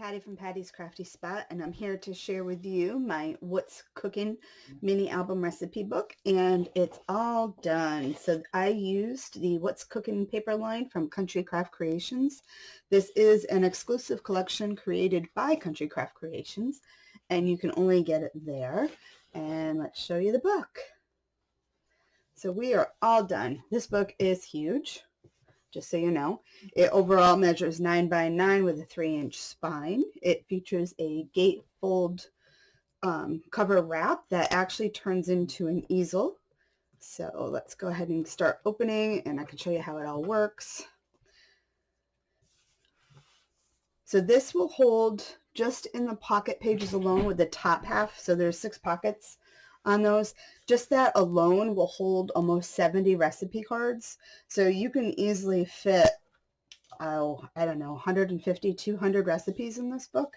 Patty from Patty's Crafty Spot, and I'm here to share with you my What's Cooking mini album recipe book, and it's all done. So I used the What's Cooking paper line from Country Craft Creations. This is an exclusive collection created by Country Craft Creations, and you can only get it there. And let's show you the book. So we are all done. This book is huge. Just so you know, it overall measures 9 by 9 with a 3-inch spine. It features a gatefold cover wrap that actually turns into an easel. So let's go ahead and start opening, and I can show you how it all works. So this will hold just in the pocket pages alone with the top half. So there's 6 pockets on those. Just that alone will hold almost 70 recipe cards. So you can easily fit, I don't know, 150, 200 recipes in this book,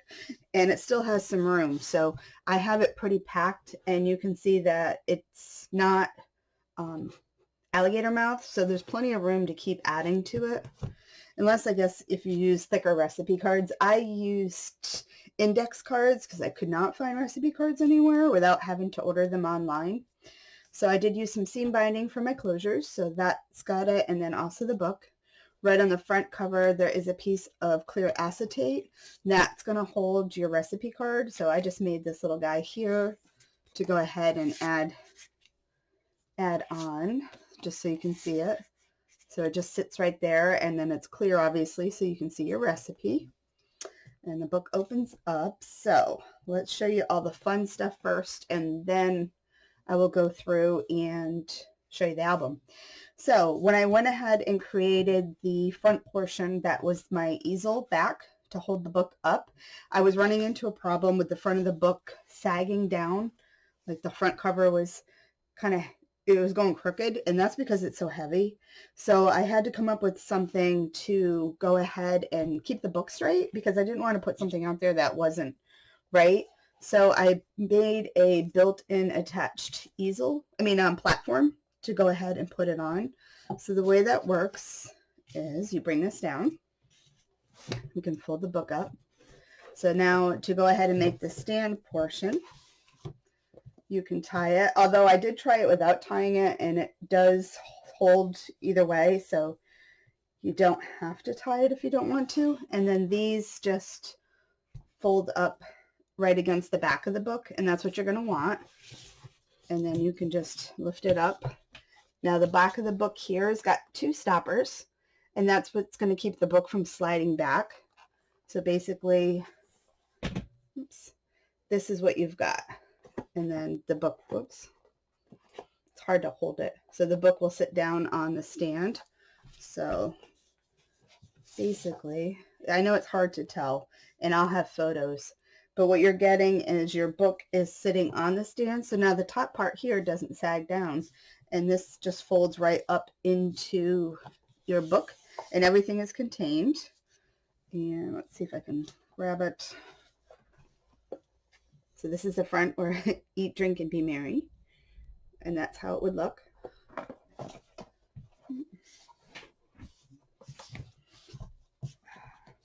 and it still has some room. So I have it pretty packed, and you can see that it's not alligator mouth, so there's plenty of room to keep adding to it. Unless, I guess, if you use thicker recipe cards. I used index cards because I could not find recipe cards anywhere without having to order them online. So I did use some seam binding for my closures, so that's got it, and then also the book. Right on the front cover, there is a piece of clear acetate that's going to hold your recipe card. So I just made this little guy here to go ahead and add on, just so you can see it. So it just sits right there, and then it's clear, obviously, so you can see your recipe. And the book opens up. So let's show you all the fun stuff first, and then I will go through and show you the album. So when I went ahead and created the front portion that was my easel back to hold the book up, I was running into a problem with the front of the book sagging down. Like the front cover was it was going crooked, and that's because it's so heavy. So I had to come up with something to go ahead and keep the book straight, because I didn't want to put something out there that wasn't right. So I made a built-in attached platform to go ahead and put it on. So the way that works is you bring this down. You can fold the book up. So now to go ahead and make the stand portion, you can tie it, although I did try it without tying it, and it does hold either way, so you don't have to tie it if you don't want to. And then these just fold up right against the back of the book, and that's what you're going to want. And then you can just lift it up. Now the back of the book here has got 2 stoppers, and that's what's going to keep the book from sliding back. So basically, this is what you've got. And then the book, whoops, it's hard to hold it. So the book will sit down on the stand. So basically, I know it's hard to tell, and I'll have photos, but what you're getting is your book is sitting on the stand. So now the top part here doesn't sag down, and this just folds right up into your book, and everything is contained. And let's see if I can grab it. So this is the front where eat, drink, and be merry. And that's how it would look.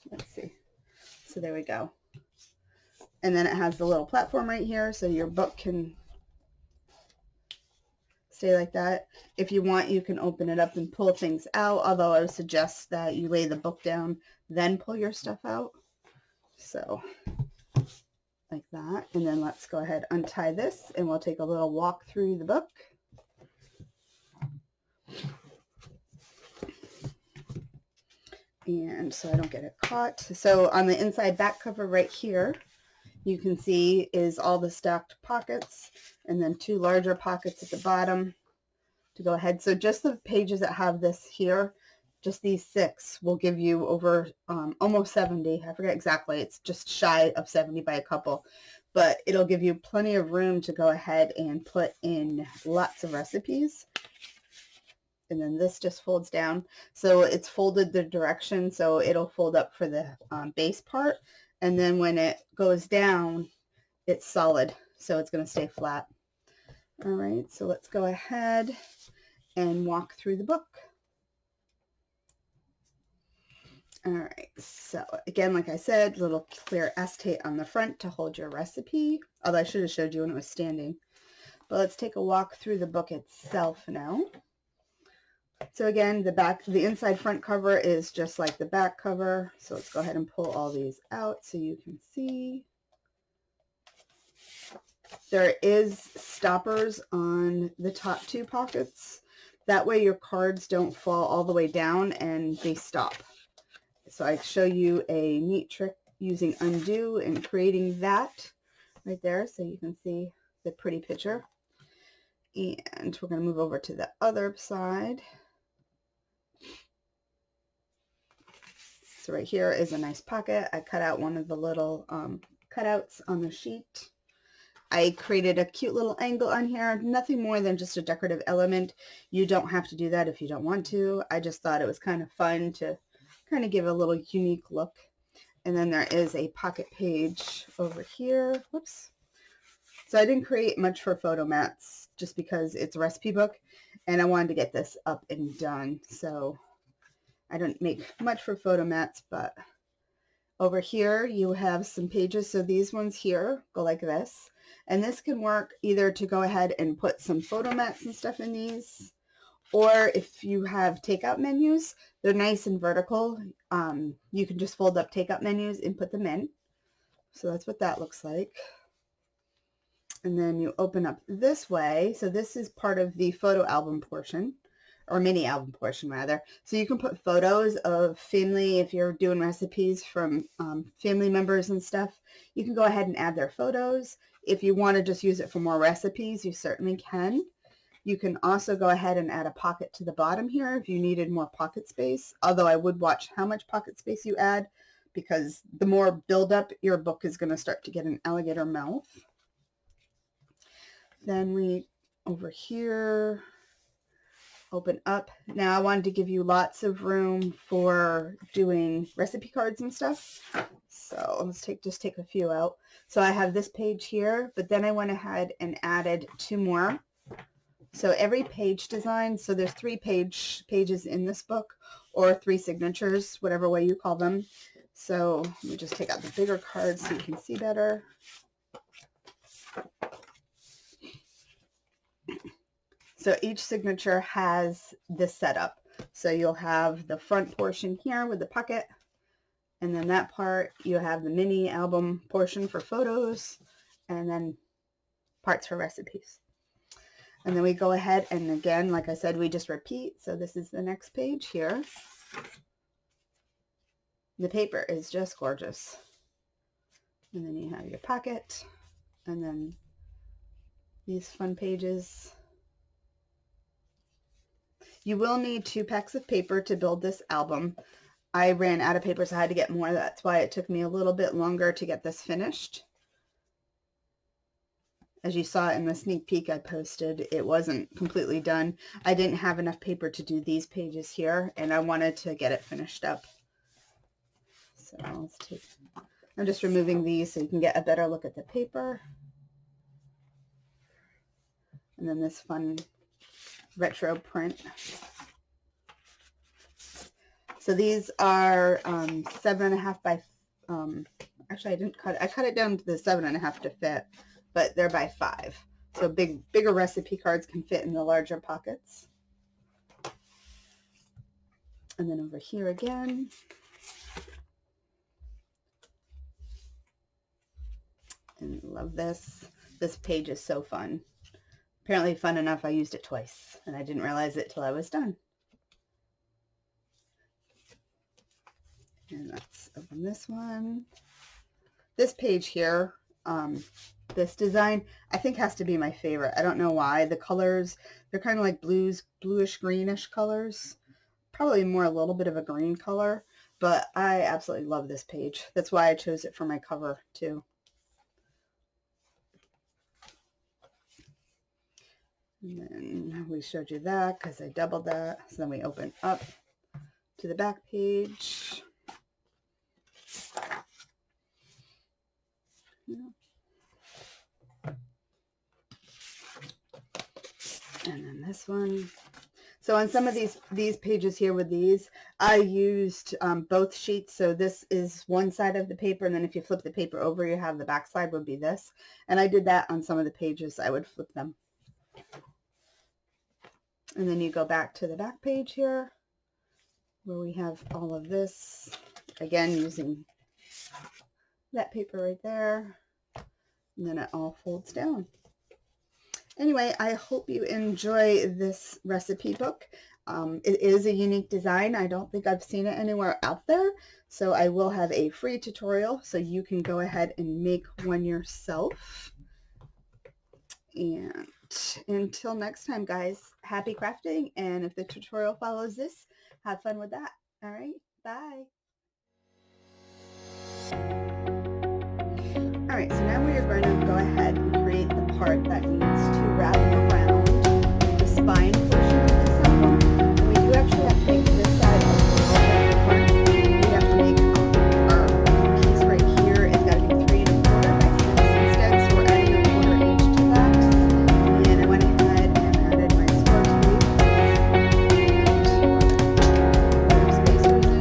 Let's see. So there we go. And then it has the little platform right here, so your book can stay like that. If you want, you can open it up and pull things out, although I would suggest that you lay the book down, then pull your stuff out. So like that. And then let's go ahead, untie this, and we'll take a little walk through the book. And so I don't get it caught. So on the inside back cover right here, you can see is all the stacked pockets, and then 2 larger pockets at the bottom to go ahead. So just the pages that have this here, just these 6 will give you over almost 70. I forget exactly. It's just shy of 70 by a couple, but it'll give you plenty of room to go ahead and put in lots of recipes. And then this just folds down. So it's folded the direction, so it'll fold up for the base part. And then when it goes down, it's solid, so it's going to stay flat. All right, so let's go ahead and walk through the book. All right, so again, like I said, little clear acetate on the front to hold your recipe. Although I should have showed you when it was standing. But let's take a walk through the book itself now. So again, the inside front cover is just like the back cover. So let's go ahead and pull all these out so you can see. There is stoppers on the top two pockets. That way your cards don't fall all the way down and they stop. So I show you a neat trick using undo and creating that right there so you can see the pretty picture. And we're going to move over to the other side. So right here is a nice pocket. I cut out one of the little cutouts on the sheet. I created a cute little angle on here, nothing more than just a decorative element. You don't have to do that if you don't want to. I just thought it was kind of fun to kind of give a little unique look. And then there is a pocket page over here. Whoops. So I didn't create much for photo mats just because it's a recipe book and I wanted to get this up and done. So I don't make much for photo mats, but over here you have some pages. So these ones here go like this. And this can work either to go ahead and put some photo mats and stuff in these, or if you have takeout menus, they're nice and vertical. You can just fold up takeout menus and put them in. So that's what that looks like. And then you open up this way. So this is part of the photo album portion, or mini album portion rather. So you can put photos of family, if you're doing recipes from family members and stuff, you can go ahead and add their photos. If you want to just use it for more recipes, you certainly can. You can also go ahead and add a pocket to the bottom here if you needed more pocket space, although I would watch how much pocket space you add, because the more buildup, your book is going to start to get an alligator mouth. Then we, over here, open up. Now I wanted to give you lots of room for doing recipe cards and stuff. So let's just take a few out. So I have this page here, but then I went ahead and added two more. So every page design, so there's 3 pages in this book, or 3 signatures, whatever way you call them. So let me just take out the bigger cards so you can see better. So each signature has this setup. So you'll have the front portion here with the pocket, and then that part you have the mini album portion for photos, and then parts for recipes. And then we go ahead and again, like I said, we just repeat. So this is the next page here. The paper is just gorgeous. And then you have your pocket, and then these fun pages. You will need 2 packs of paper to build this album. I ran out of paper, so I had to get more. That's why it took me a little bit longer to get this finished. As you saw in the sneak peek I posted, it wasn't completely done. I didn't have enough paper to do these pages here, and I wanted to get it finished up. So I'm just removing these so you can get a better look at the paper. And then this fun retro print. So these are 7.5 by, actually I didn't cut it. I cut it down to the 7.5 to fit, but they're by 5. So bigger recipe cards can fit in the larger pockets. And then over here again. And love this. This page is so fun. Apparently fun enough I used it twice, and I didn't realize it till I was done. And let's open this one. This page here, this design, I think has to be my favorite. I don't know why. The colors, they're kind of like bluish greenish colors. Probably more a little bit of a green color, but I absolutely love this page. That's why I chose it for my cover too. And then we showed you that because I doubled that. So then we open up to the back page. And then this one. So on some of these pages here with these, I used both sheets. So this is one side of the paper, and then if you flip the paper over, you have the back side would be this. And I did that on some of the pages. I would flip them. And then you go back to the back page here, where we have all of this, again, using that paper right there. And then it all folds down. Anyway, I hope you enjoy this recipe book. It is a unique design. I don't think I've seen it anywhere out there. So I will have a free tutorial so you can go ahead and make one yourself. And until next time, guys, happy crafting. And if the tutorial follows this, have fun with that. All right, bye. All right, so now we are going to go ahead and create the part that needs to wrap around the spine portion of this apple. And we do actually have to make this side a little bit different. We have to make our piece right here. It's got to be 3 1/4 by 6 instead, so we're adding a 1/4 inch to that. And I went ahead and added my score tape and put spacers in.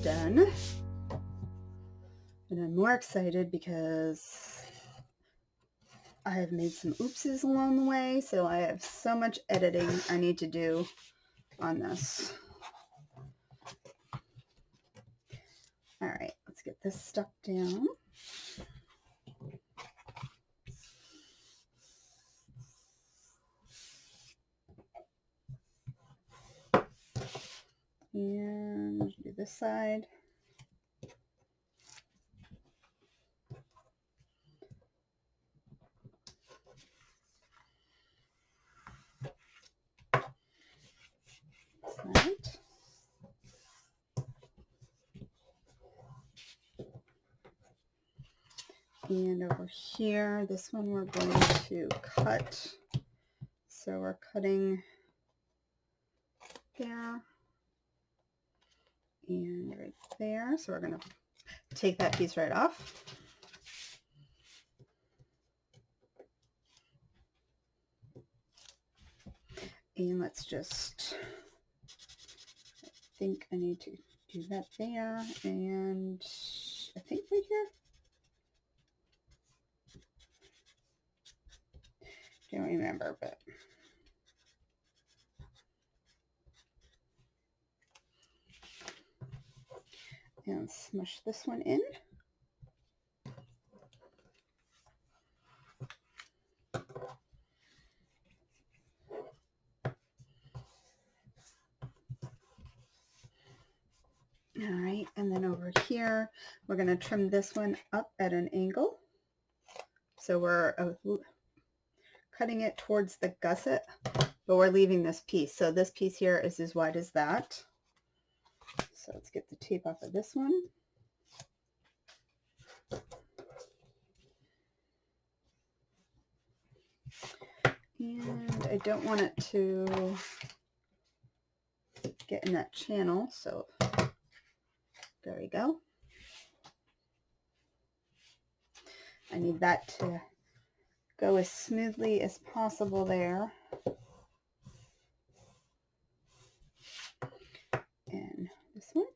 Done, and I'm more excited because I have made some oopses along the way, so I have so much editing I need to do on this. All right, let's get this stuck down. And do this side. Side. And over here, this one we're going to cut. So we're cutting there and right there. So we're going to take that piece right off. And let's just, I think I need to do that there, and I think right here. Don't remember, but and smush this one in. All right, and then over here, we're going to trim this one up at an angle. So we're cutting it towards the gusset, but we're leaving this piece. So this piece here is as wide as that. So let's get the tape off of this one. And I don't want it to get in that channel, so there we go. I need that to go as smoothly as possible there. And this one.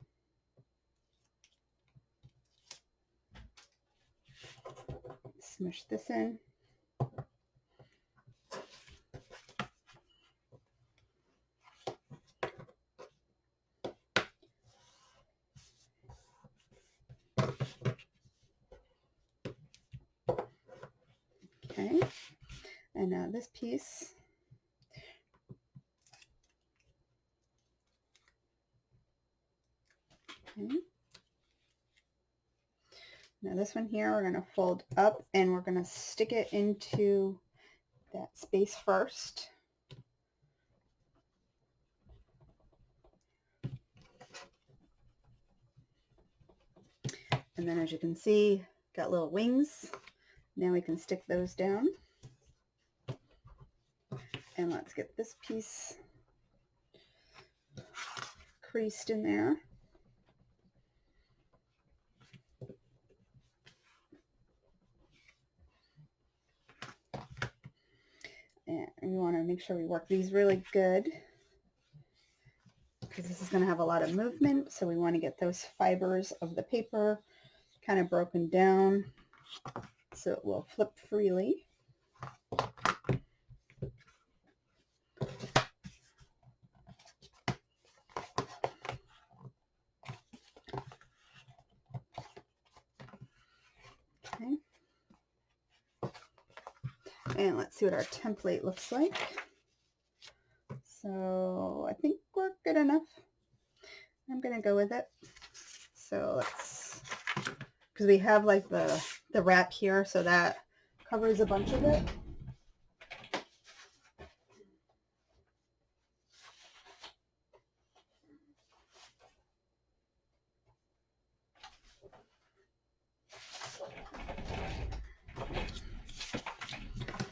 Smush this in. Okay, and now this piece. Okay. Now this one here, we're going to fold up and we're going to stick it into that space first. And then as you can see, got little wings. Now we can stick those down. And let's get this piece creased in there. And we want to make sure we work these really good because this is going to have a lot of movement. So we want to get those fibers of the paper kind of broken down so it will flip freely. Okay. And let's see what our template looks like. So I think we're good enough. I'm going to go with it. So let's, because we have like the wrap here, so that covers a bunch of it.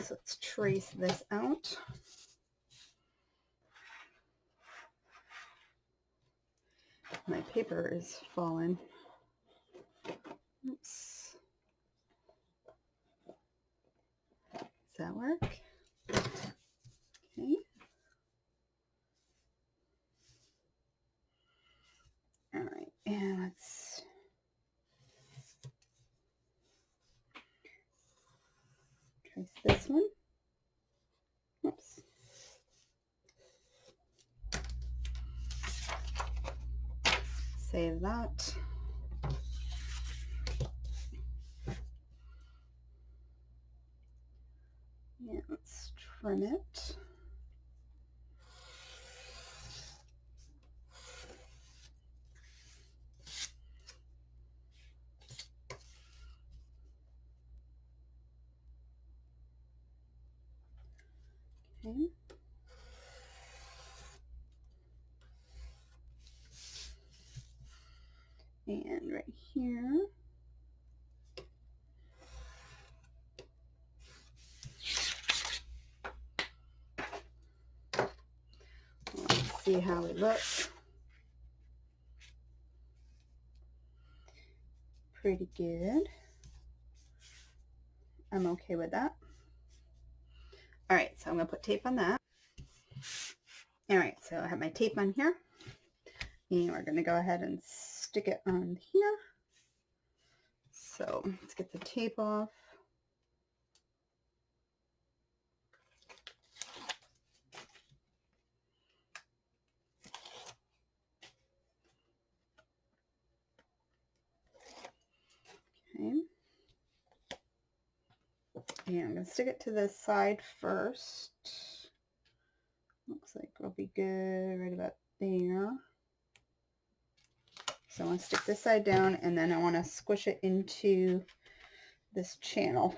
So let's trace this out. My paper is falling. Oops. Does that work? Okay. All right, and let's trace this one. Oops. Save that. Yeah, let's trim it. Okay. And right here. Let's see how we look. Pretty good. I'm okay with that. All right, so I'm going to put tape on that. All right, so I have my tape on here. And we're going to go ahead and stick it on here. So let's get the tape off. Okay. And I'm going to stick it to the side first. Looks like we'll be good right about there. So I want to stick this side down and then I want to squish it into this channel.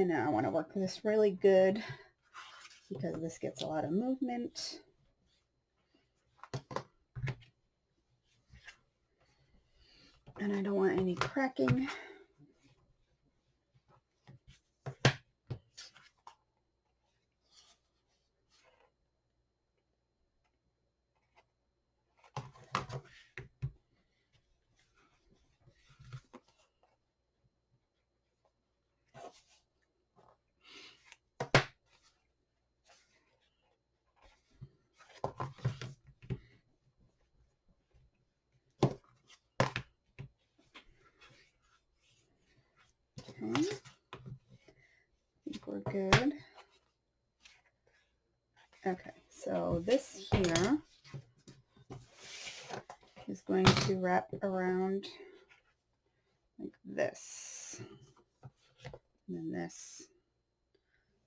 And now I want to work this really good because this gets a lot of movement. And I don't want any cracking. Okay, I think we're good. Okay, so this here is going to wrap around like this, and then this.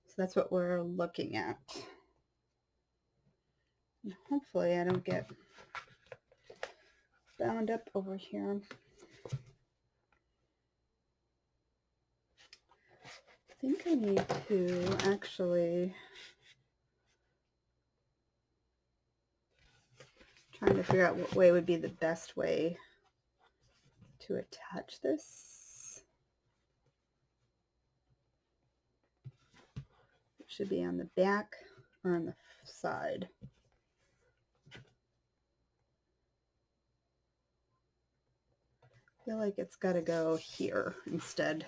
So that's what we're looking at. And hopefully I don't get bound up over here. I think I need to actually trying to figure out what way would be the best way to attach this. It should be on the back or on the side. I feel like it's got to go here instead.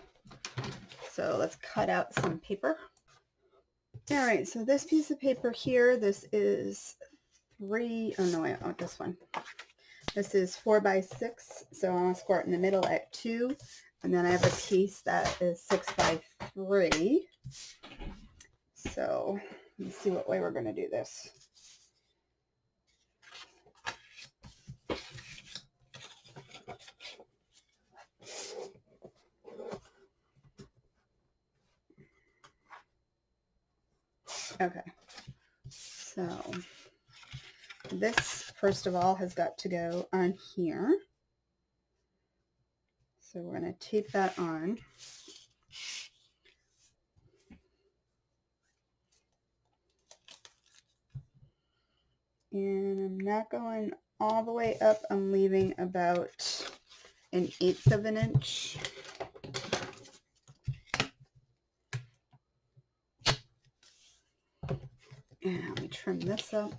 So let's cut out some paper. All right, so this piece of paper here, this is this one. This is 4 by 6, so I'm gonna score it in the middle at 2, and then I have a piece that is 6 by 3. So let's see what way we're gonna do this. Okay, so this, first of all, has got to go on here. So we're going to tape that on. And I'm not going all the way up. I'm leaving about 1/8 of an inch. And let me trim this up.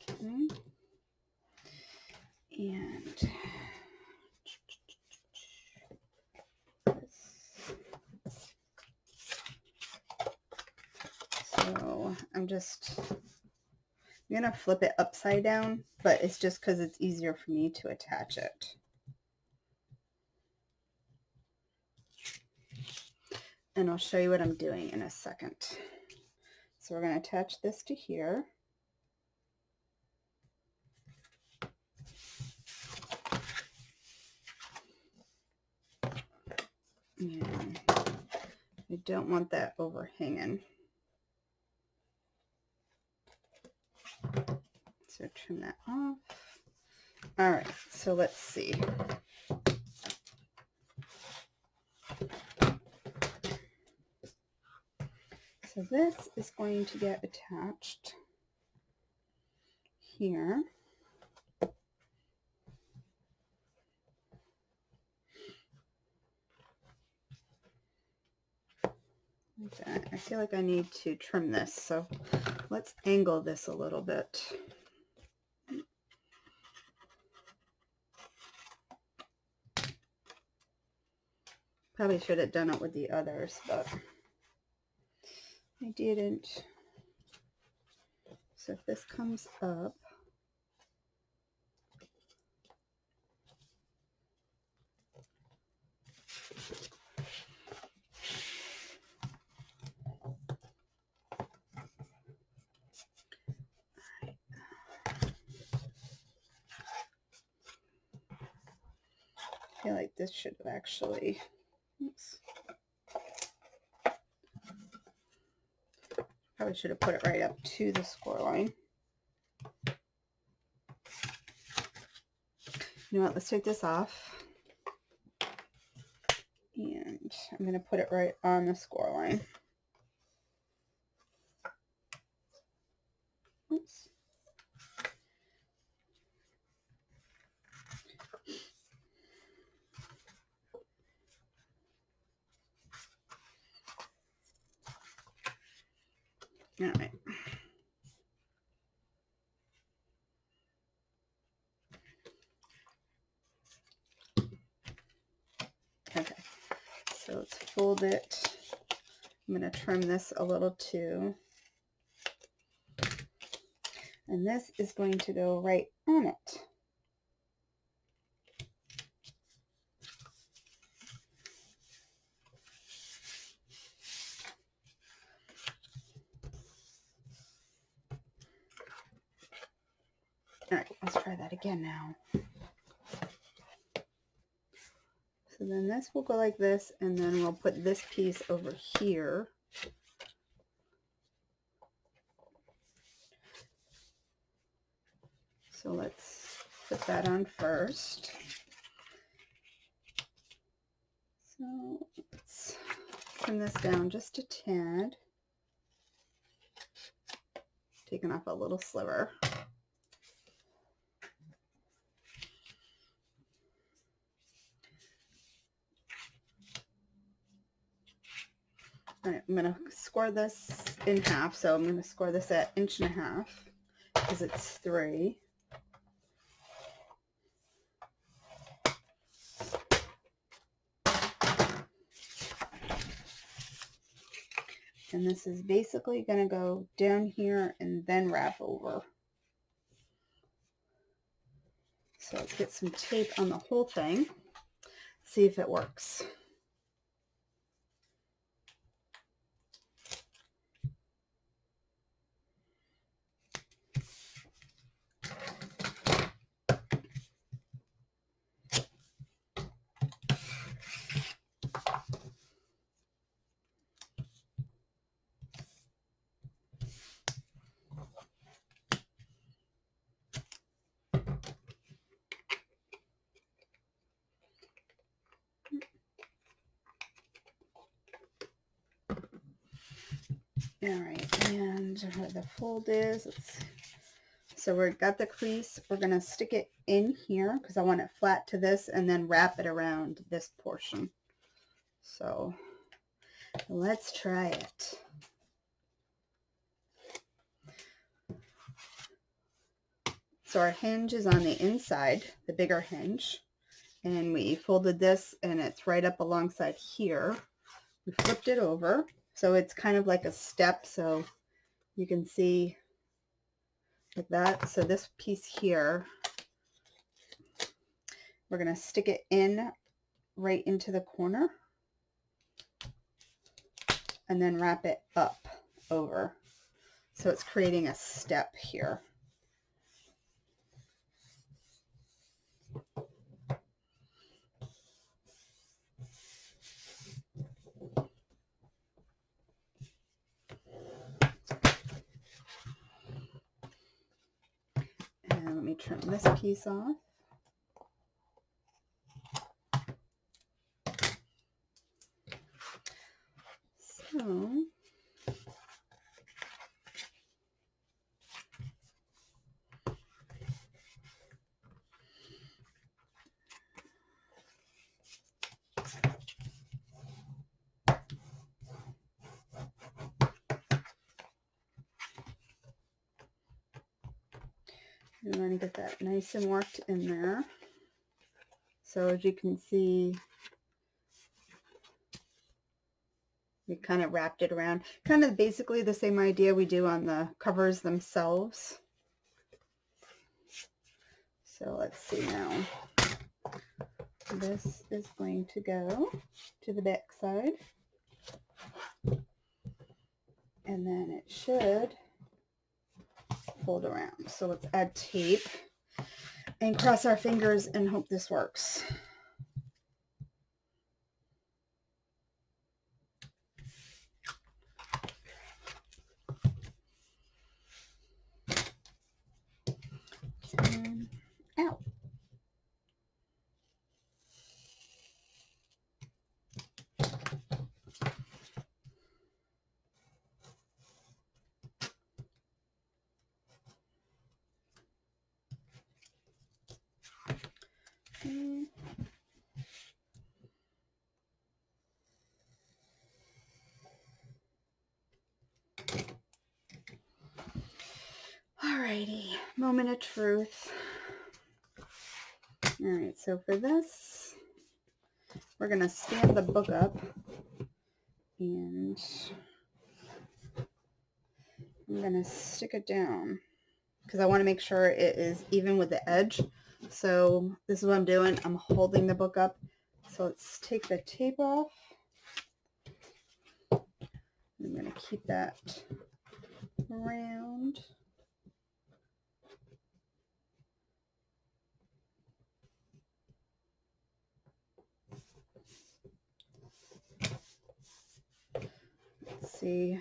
Okay. And so I'm going to flip it upside down, but it's just because it's easier for me to attach it. And I'll show you what I'm doing in a second. So we're going to attach this to here. And I don't want that overhanging. So trim that off. All right, so let's see. So this is going to get attached here. Like that. I feel like I need to trim this, so let's angle this a little bit. Probably should have done it with the others, but I didn't. So if this comes up, I feel like this should have actually, oops, Probably should have put it right up to the score line. You know what, let's take this off. And I'm going to put it right on the score line. Oops. All right. Okay, so let's fold it. I'm going to trim this a little too. And this is going to go right on it. All right, let's try that again now. So then this will go like this, and then we'll put this piece over here. So let's put that on first. So let's trim this down just a tad. Taking off a little sliver. All right, I'm going to score this in half. So I'm going to score this at 1.5 inches because it's 3. And this is basically going to go down here and then wrap over. So let's get some tape on the whole thing, see if it works. All right, and where the fold is, so we've got the crease. We're going to stick it in here because I want it flat to this and then wrap it around this portion. So let's try it. So our hinge is on the inside, the bigger hinge, and we folded this and it's right up alongside here. We flipped it over. So it's kind of like a step, so you can see like that. So this piece here, we're going to stick it in right into the corner and then wrap it up over. So it's creating a step here. And let me trim this piece off. So I'm going to get that nice and worked in there. So as you can see, we kind of wrapped it around. Kind of basically the same idea we do on the covers themselves. So let's see now. This is going to go to the back side. And then it should fold around. So let's add tape and cross our fingers and hope this works. Alrighty, moment of truth. Alright, so for this, we're going to stand the book up, and I'm going to stick it down because I want to make sure it is even with the edge. So this is what I'm doing. I'm holding the book up. So let's take the tape off. I'm going to keep that around. Let's see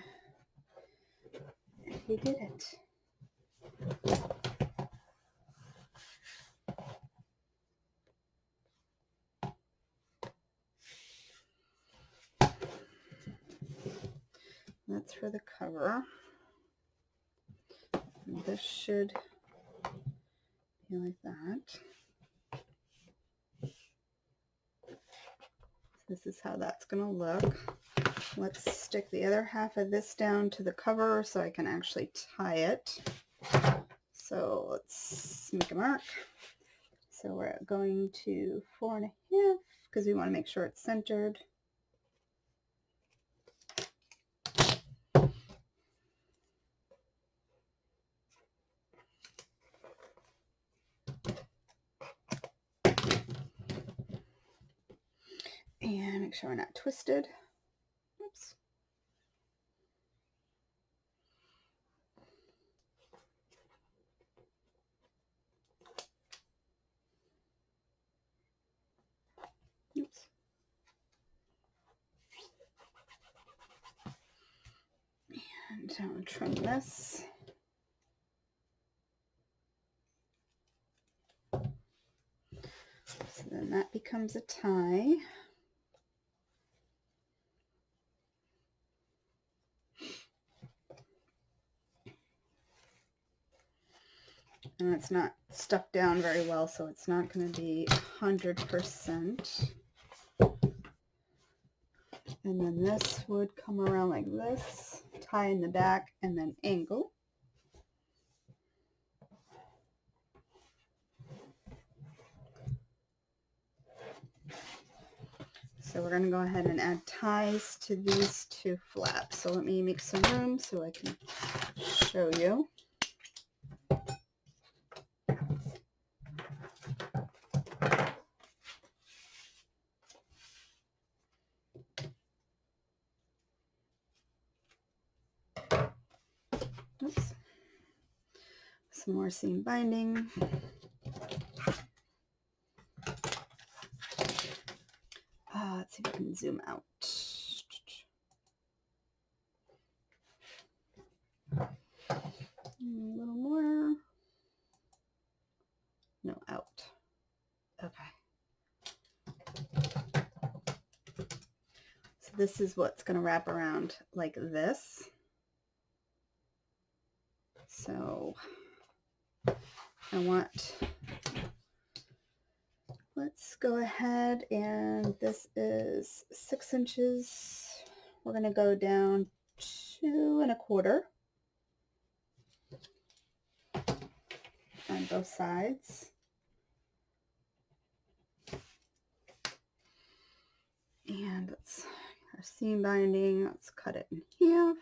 if we did it. That's for the cover. And this should be like that. This is how that's going to look. Let's stick the other half of this down to the cover so I can actually tie it. So let's make a mark. So we're going to 4.5 because we want to make sure it's centered. And make sure we're not twisted. Oops. Oops. And I'll trim this. So then that becomes a tie. And it's not stuck down very well, so it's not going to be 100%. And then this would come around like this, tie in the back, and then angle. So we're going to go ahead and add ties to these two flaps. So let me make some room so I can show you. Oops. Some more seam binding. Let's see if I can zoom out. A little more. No, out. Okay. So this is what's going to wrap around like this. So I want, let's go ahead, and this is 6 inches. We're going to go down 2 1/4 on both sides. And let's, our seam binding, let's cut it in half.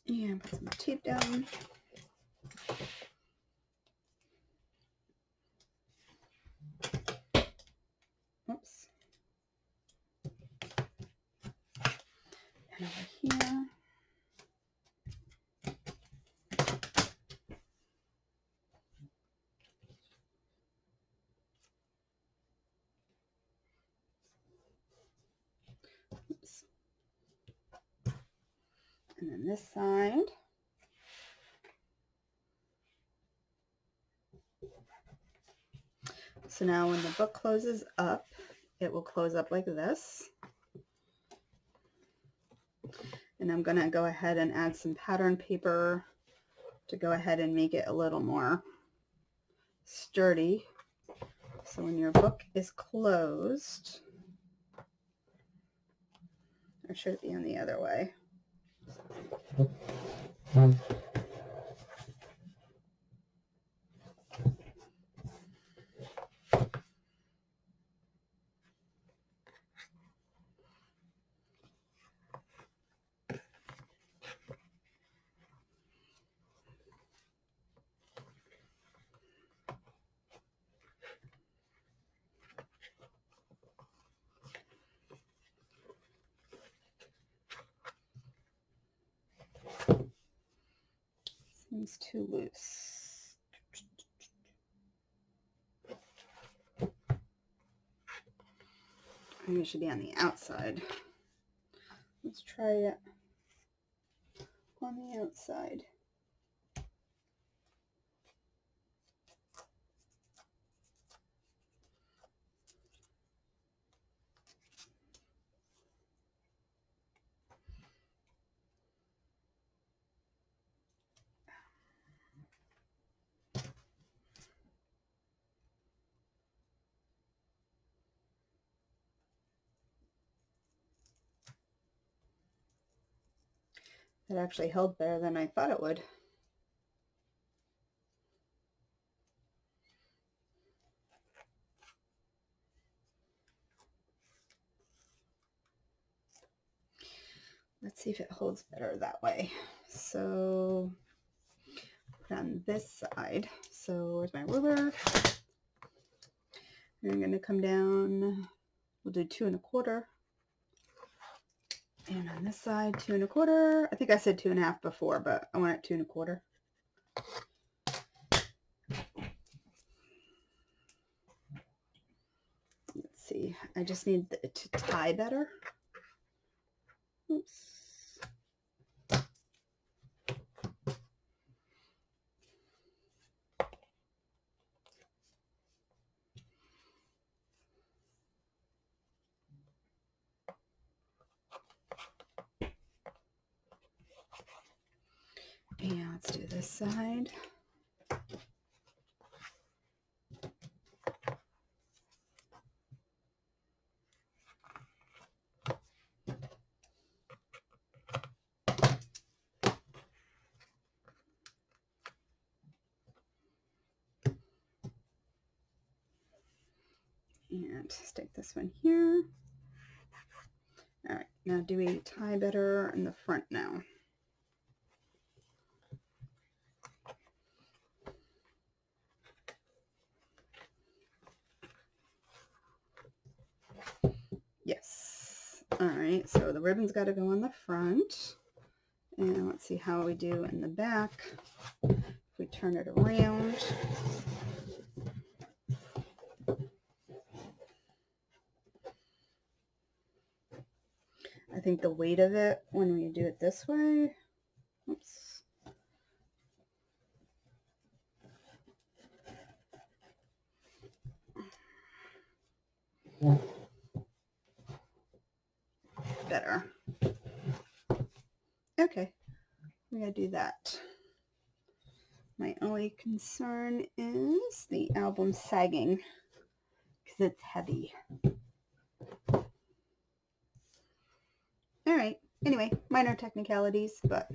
And put some tape down. Oops. And over here. Oops. And then this side. So now when the book closes up, it will close up like this. And I'm going to go ahead and add some pattern paper to go ahead and make it a little more sturdy. So when your book is closed, Or should it be on the other way? Seems too loose. Maybe it should be on the outside. Let's try it on the outside. It actually held better than I thought it would. Let's see if it holds better that way. So put on this side. So where's my ruler? I'm going to come down. We'll do 2 1/4. And on this side, 2 1/4. I think I said 2 1/2 before, but I want it 2 1/4. Let's see. I just need it to tie better. Oops. Yeah, let's do this side. And stick this one here. All right, now do we tie better in the front now? Yes. All right, so the ribbon's got to go on the front. And let's see how we do in the back. If we turn it around. I think the weight of it when we do it this way, oops. Better. Okay, we gotta do that. My only concern is the album sagging because it's heavy. All right, anyway, minor technicalities, but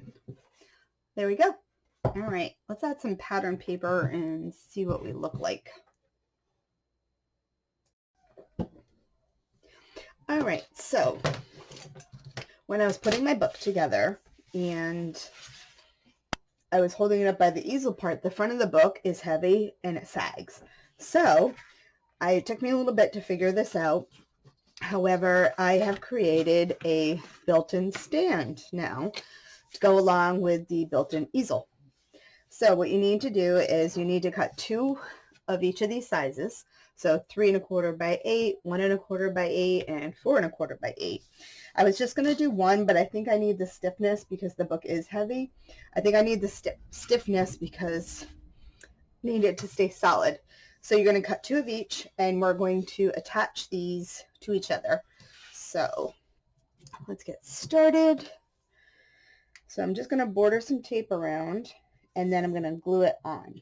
there we go. All right, let's add some pattern paper and see what we look like. All right, so when I was putting my book together and I was holding it up by the easel part, the front of the book is heavy and it sags. So it took me a little bit to figure this out. However, I have created a built-in stand now to go along with the built-in easel. So what you need to do is you need to cut 2 of each of these sizes. So 3 1/4 by 8, 1 1/4 by 8, and 4 1/4 by 8. I was just going to do 1, but I think I need the stiffness because the book is heavy. I think I need the stiffness because I need it to stay solid. So you're going to cut 2 of each, and we're going to attach these to each other. So let's get started. So I'm just going to border some tape around, and then I'm going to glue it on.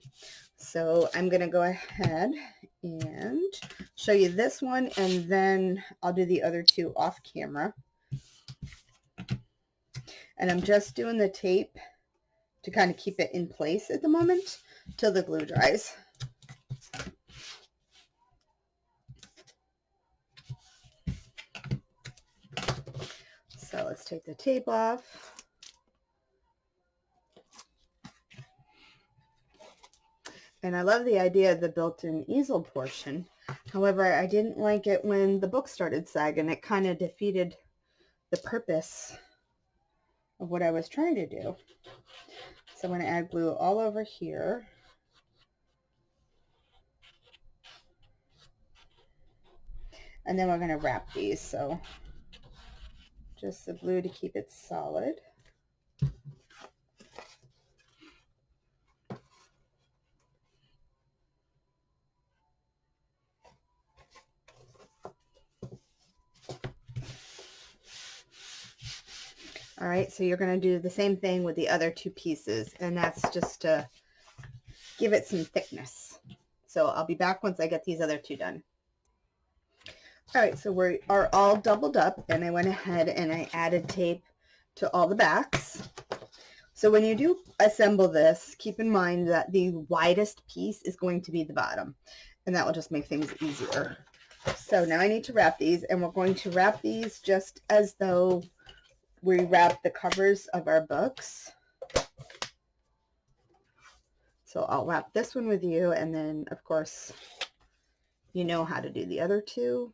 So I'm going to go ahead and show you this one, and then I'll do the other 2 off camera. And I'm just doing the tape to kind of keep it in place at the moment till the glue dries. So let's take the tape off. And I love the idea of the built-in easel portion. However, I didn't like it when the book started sagging. It kind of defeated the purpose of what I was trying to do. So I'm going to add glue all over here. And then we're going to wrap these. So just the glue to keep it solid. All right, so you're going to do the same thing with the other two pieces, and that's just to give it some thickness. So I'll be back once I get these other two done. All right, so we are all doubled up, and I went ahead and I added tape to all the backs. So when you do assemble this, keep in mind that the widest piece is going to be the bottom, and that will just make things easier. So now I need to wrap these, and we're going to wrap these just as though we wrap the covers of our books. So I'll wrap this one with you, and then of course you know how to do the other two.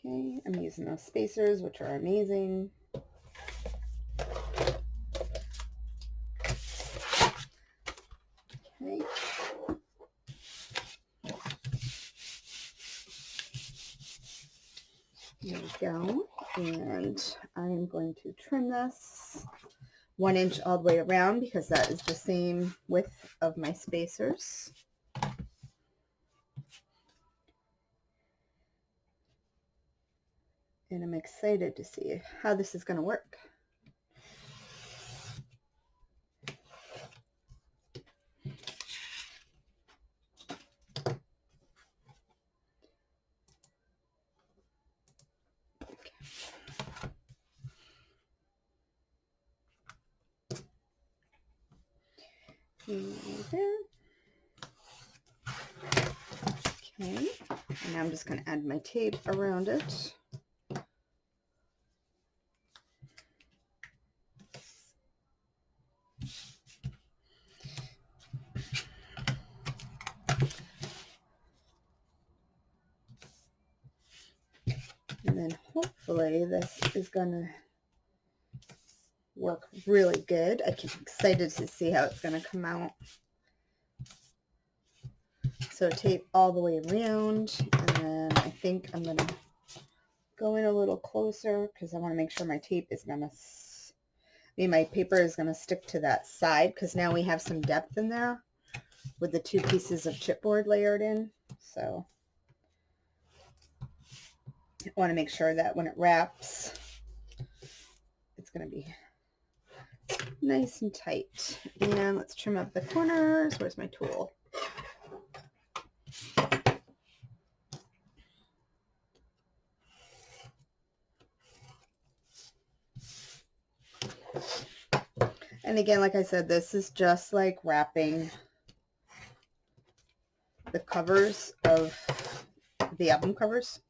Okay, I'm using those spacers, which are amazing. Okay. There we go. And I'm going to trim this 1 inch all the way around because that is the same width of my spacers. And I'm excited to see how this is going to work. There. Okay, and now I'm just going to add my tape around it. And then hopefully this is going to work really good. I'm excited to see how it's going to come out. So tape all the way around, and then I think I'm going to go in a little closer because I want to make sure my tape is going to, my paper is going to stick to that side because now we have some depth in there with the two pieces of chipboard layered in. So I want to make sure that when it wraps, it's going to be nice and tight. And let's trim up the corners. Where's my tool? And again, like I said, this is just like wrapping the covers of the album covers.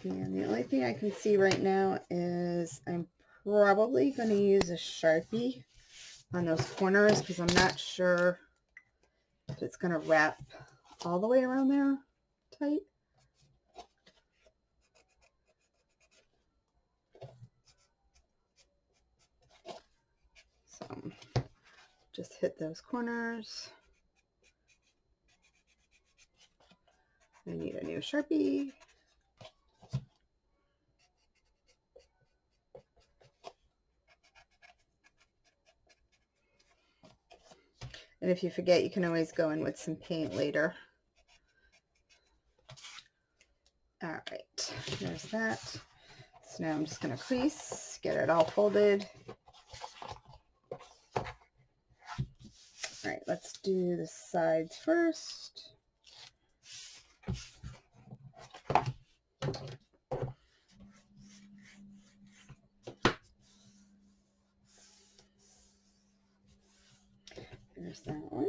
And the only thing I can see right now is I'm probably going to use a Sharpie on those corners because I'm not sure if it's going to wrap all the way around there tight. So just hit those corners. I need a new Sharpie. And if you forget, you can always go in with some paint later. All right, there's that. So now I'm just going to crease, get it all folded. let's do the sides first. There's that one.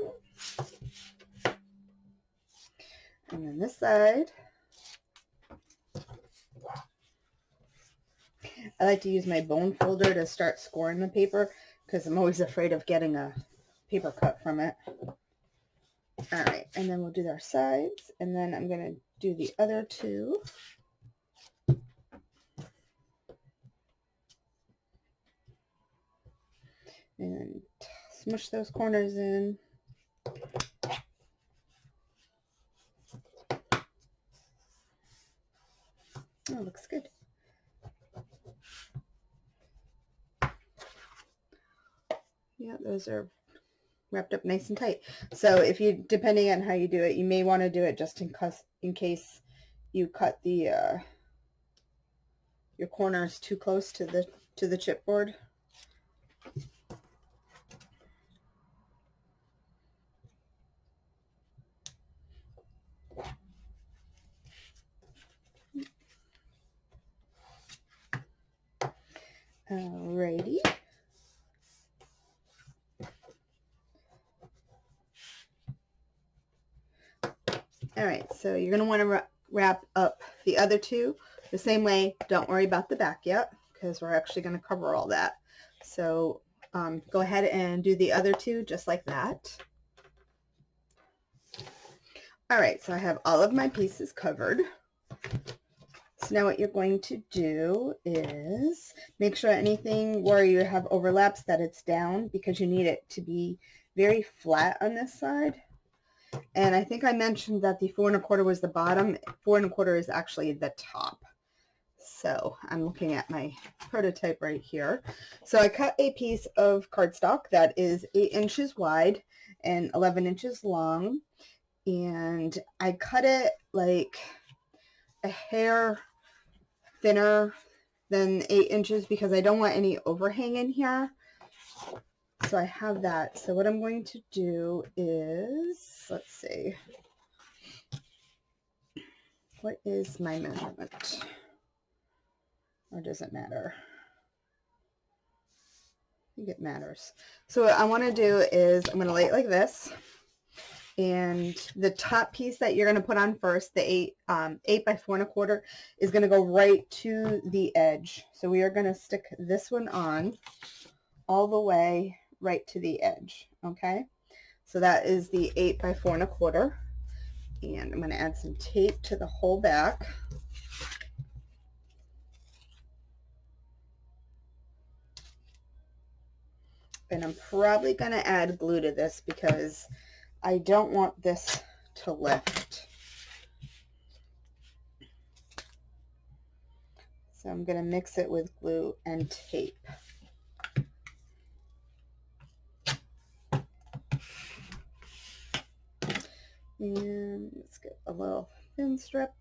And then this side. I like to use my bone folder to start scoring the paper because I'm always afraid of getting a paper cut from it. All right, and then we'll do our sides, and then I'm going to do the other two. And smush those corners in. Oh, looks good. Yeah, those are wrapped up nice and tight. So if you, depending on how you do it, you may want to do it just in case you cut the your corners too close to the chipboard. Alrighty. All right, so you're going to want to wrap up the other two the same way. Don't worry about the back yet because we're actually going to cover all that. So go ahead and do the other two just like that. All right, so I have all of my pieces covered. So now what you're going to do is make sure anything where you have overlaps that it's down, because you need it to be very flat on this side. And I think I mentioned that the 4 1/4 was the bottom. 4 1/4 is actually the top. So I'm looking at my prototype right here. So I cut a piece of cardstock that is 8 inches wide and 11 inches long. And I cut it like a hair thinner than 8 inches because I don't want any overhang in here. So I have that. So what I'm going to do is, let's see, what is my measurement? Or does it matter? I think it matters. So what I want to do is I'm going to lay it like this. And the top piece that you're going to put on first, the 8 by 4 1/4, is going to go right to the edge. So we are going to stick this one on all the way right to the edge. Okay, so that is the 8 by 4 1/4, and I'm going to add some tape to the whole back. And I'm probably going to add glue to this because I don't want this to lift. So I'm going to mix it with glue and tape. And let's get a little thin strip.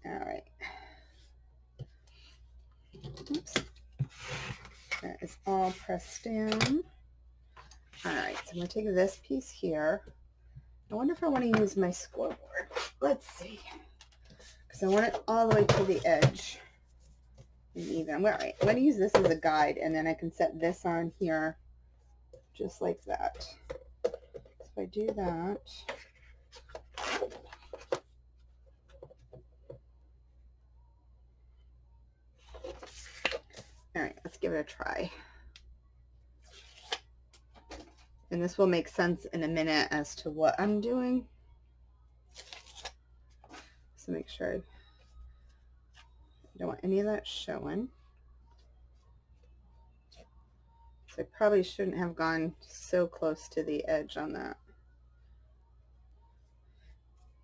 All right. Oops. That is all pressed in. All right, so I'm going to take this piece here. I wonder if I want to use my scoreboard. Let's see. Because I want it all the way to the edge. And even. All right, I'm going to use this as a guide, and then I can set this on here just like that. So if I do that, all right, let's give it a try. And this will make sense in a minute as to what I'm doing. So make sure I don't want any of that showing. So I probably shouldn't have gone so close to the edge on that,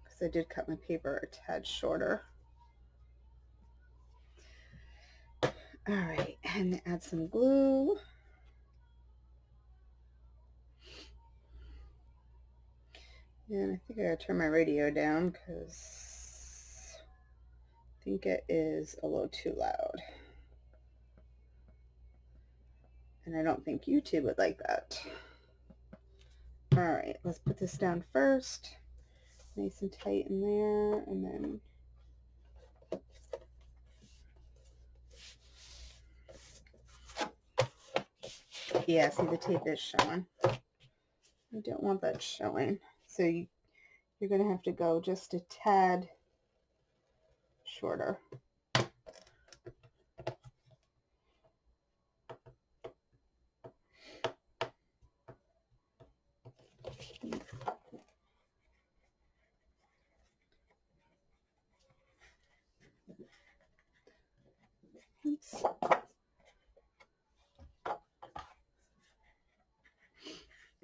because I did cut my paper a tad shorter. All right, and add some glue. And I think I gotta turn my radio down because I think it is a little too loud. And I don't think YouTube would like that. All right, let's put this down first. Nice and tight in there, and then yeah, see the tape is showing. I don't want that showing. So you're going to have to go just a tad shorter. Oops.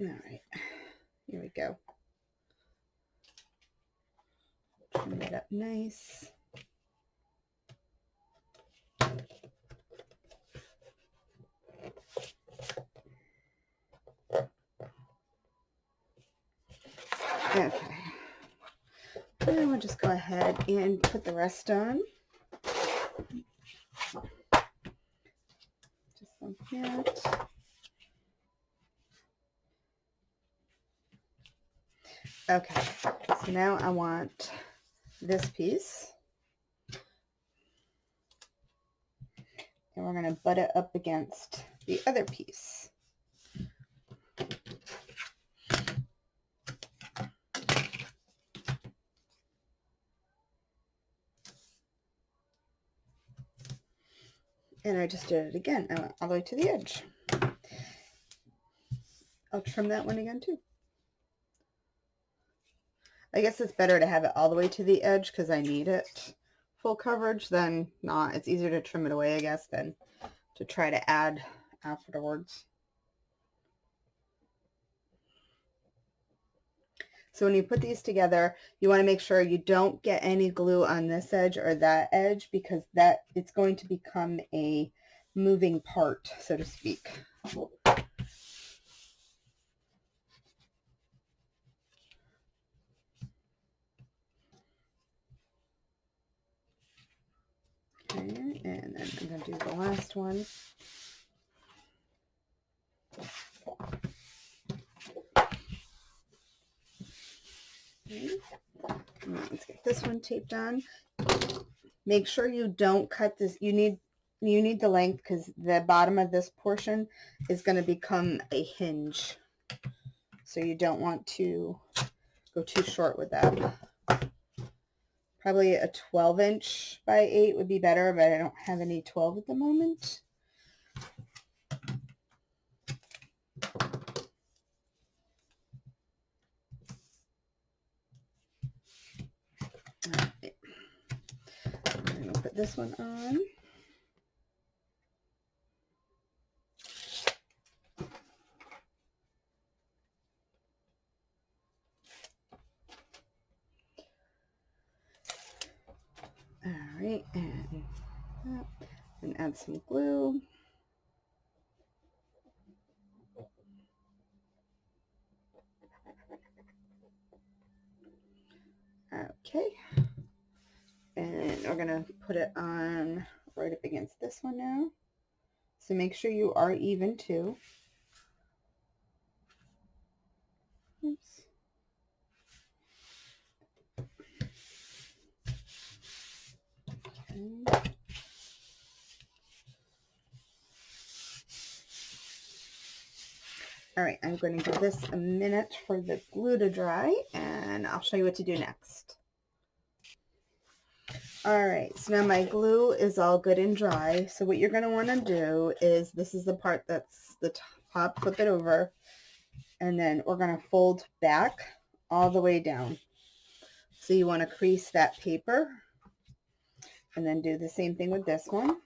All right, here we go. Trim it up nice. Okay, and we'll just go ahead and put the rest on. Just like that. Okay, so now I want this piece. And we're going to butt it up against the other piece. And I just did it again. I went all the way to the edge. I'll trim that one again too. I guess it's better to have it all the way to the edge because I need it full coverage than not. It's easier to trim it away, I guess, than to try to add afterwards. So when you put these together, you want to make sure you don't get any glue on this edge or that edge, because it's going to become a moving part, so to speak. Okay, and then I'm going to do the last one. Okay. Let's get this one taped on. Make sure you don't cut this. You need the length because the bottom of this portion is going to become a hinge. So you don't want to go too short with that. Probably a 12" by 8 would be better, but I don't have any 12 at the moment. All right. I'm going to put this one on. All right, and add some glue. Okay, and we're gonna put it on right up against this one now. So make sure you are even too. Oops. Okay. All right, I'm going to give this a minute for the glue to dry, and I'll show you what to do next. All right, so now my glue is all good and dry. So what you're going to want to do is, this is the part that's the top, flip it over, and then we're going to fold back all the way down. So you want to crease that paper, and then do the same thing with this one.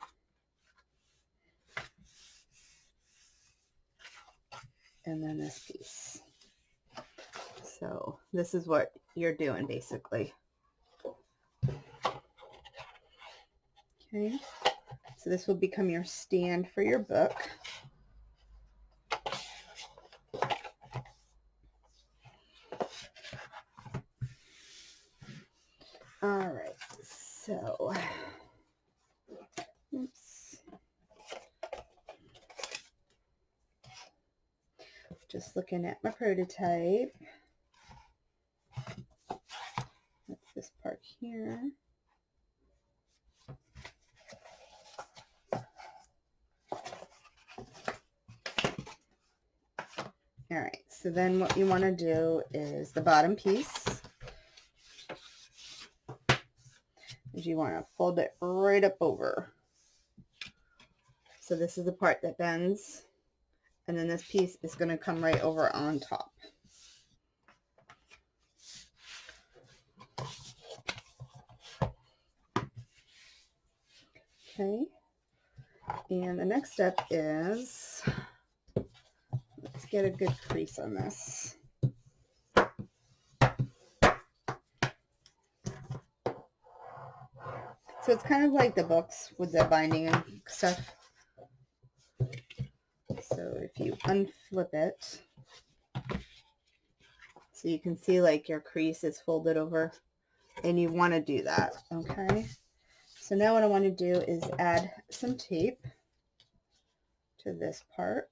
And then this piece. So this is what you're doing basically. Okay, so this will become your stand for your book. All right, so oops. looking at my prototype. That's this part here. All right, so then what you want to do is the bottom piece. Is you want to fold it right up over. So this is the part that bends, and then this piece is going to come right over on top. Okay, and the next step is, let's get a good crease on this. So it's kind of like the books with the binding and stuff. So if you unflip it, so you can see like your crease is folded over, and you want to do that, okay? So now what I want to do is add some tape to this part.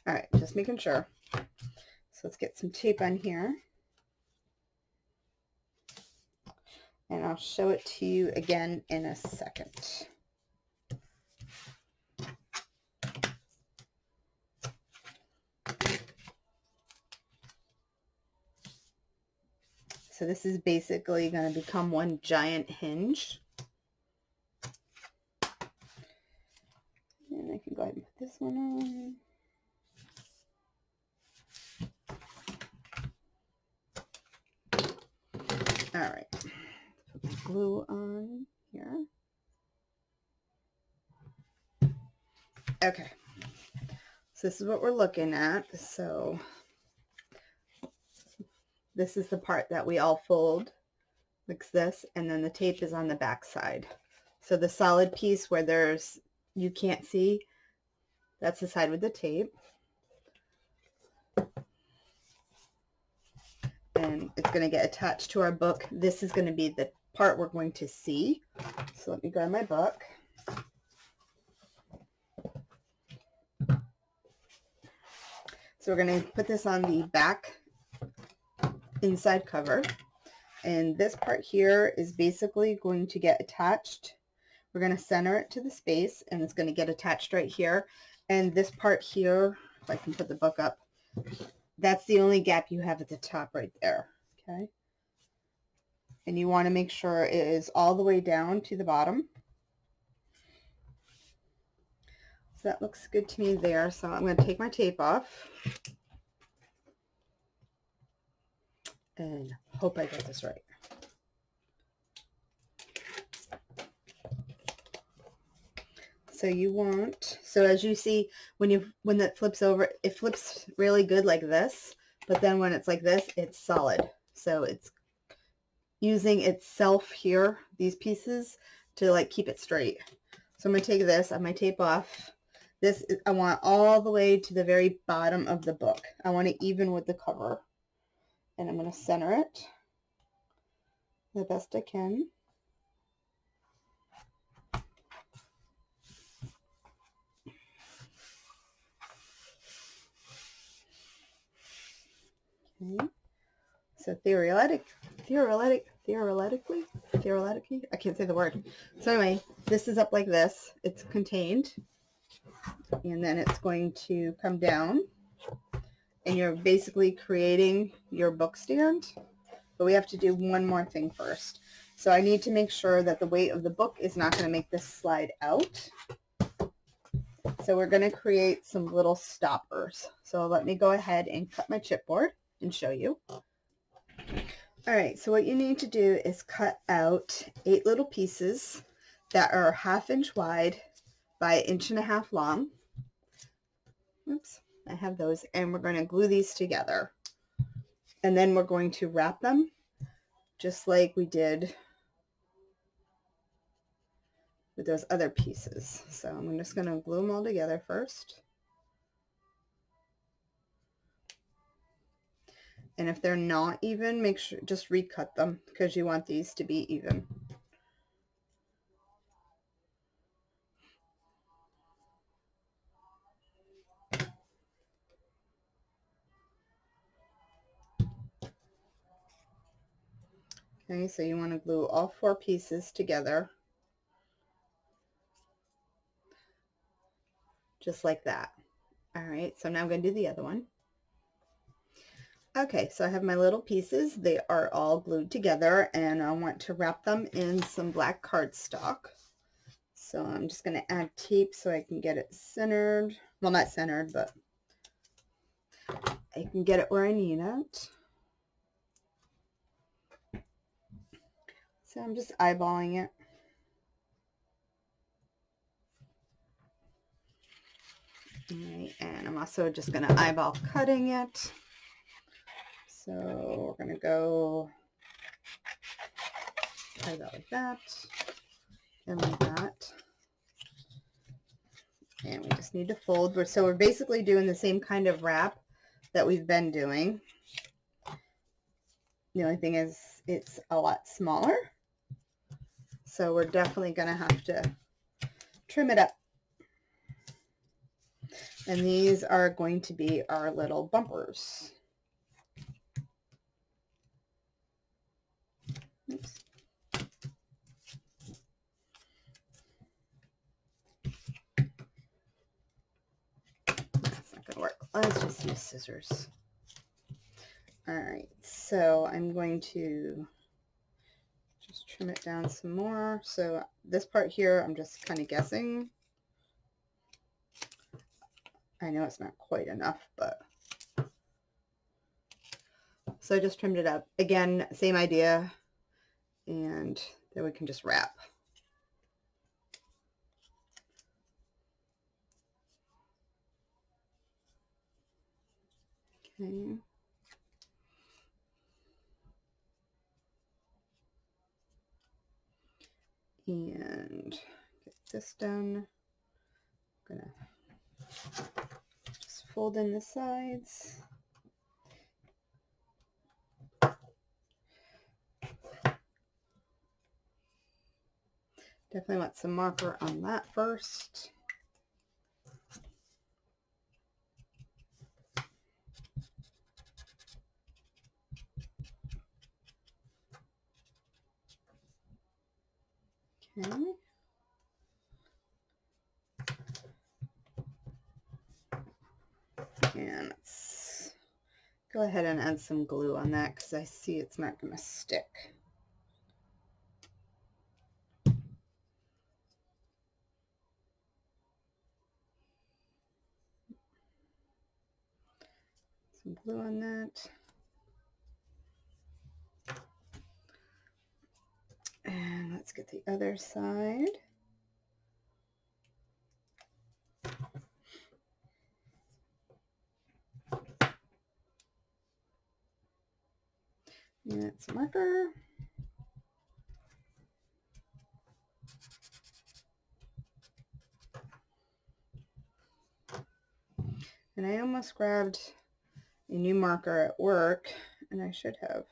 All right, just making sure. So let's get some tape on here. And I'll show it to you again in a second. So this is basically going to become one giant hinge. And I can go ahead and put this one on. All right, put my glue on here. Okay, so this is what we're looking at. So this is the part that we all fold, like this, and then the tape is on the back side. So the solid piece where there's, you can't see, that's the side with the tape. And it's going to get attached to our book. This is going to be the part we're going to see. So let me grab my book. So we're going to put this on the back inside cover. And this part here is basically going to get attached. We're going to center it to the space, and it's going to get attached right here. And this part here, if I can put the book up, that's the only gap you have at the top right there, okay? And you want to make sure it is all the way down to the bottom. So that looks good to me there. So I'm going to take my tape off. And hope I get this right. So you want, so as you see, when that flips over, it flips really good like this, but then when it's like this, it's solid. So it's using itself here, these pieces, to like keep it straight. So I'm going to take this, I have my tape off. This, I want all the way to the very bottom of the book. I want it even with the cover. And I'm going to center it the best I can. Okay. So theoretically, I can't say the word. So anyway, this is up like this. It's contained. And then it's going to come down. And you're basically creating your book stand. But we have to do one more thing first. So I need to make sure that the weight of the book is not going to make this slide out. So we're going to create some little stoppers. So let me go ahead and cut my chipboard and show you. All right, so what you need to do is cut out 8 little pieces that are 1/2 inch wide by 1.5 inches long. Oops, I have those, and we're going to glue these together. And then we're going to wrap them just like we did with those other pieces. So I'm just going to glue them all together first. And if they're not even, make sure, just recut them because you want these to be even. Okay, so you want to glue all 4 pieces together, just like that. All right, so now I'm going to do the other one. Okay, so I have my little pieces. They are all glued together, and I want to wrap them in some black cardstock. So I'm just going to add tape so I can get it centered. Well, not centered, but I can get it where I need it. So I'm just eyeballing it. All right, and I'm also just going to eyeball cutting it. So we're going to go try that like that, and like that. And we just need to fold. So we're basically doing the same kind of wrap that we've been doing. The only thing is it's a lot smaller. So we're definitely going to have to trim it up. And these are going to be our little bumpers. Oops. That's not going to work. Let's just use scissors. All right, so I'm going to just trim it down some more. So this part here, I'm just kind of guessing. I know it's not quite enough, but so I just trimmed it up. Again, same idea, and then we can just wrap. Okay. And get this done. I'm gonna just fold in the sides. Definitely want some marker on that first. Okay. And let's go ahead and add some glue on that because I see it's not going to stick. Some glue on that. And let's get the other side. And that's a marker. And I almost grabbed a new marker at work, and I should have.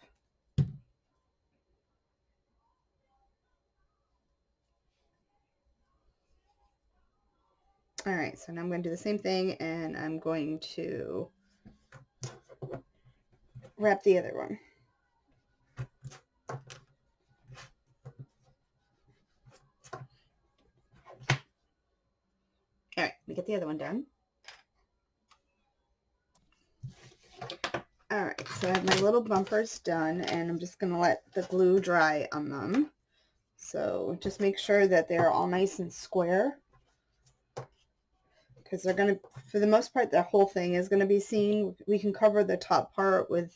All right, so now I'm going to do the same thing, and I'm going to wrap the other one. All right, let me get the other one done. All right, so I have my little bumpers done, and I'm just going to let the glue dry on them. So just make sure that they're all nice and square, because they're going to, for the most part, the whole thing is going to be seen. We can cover the top part with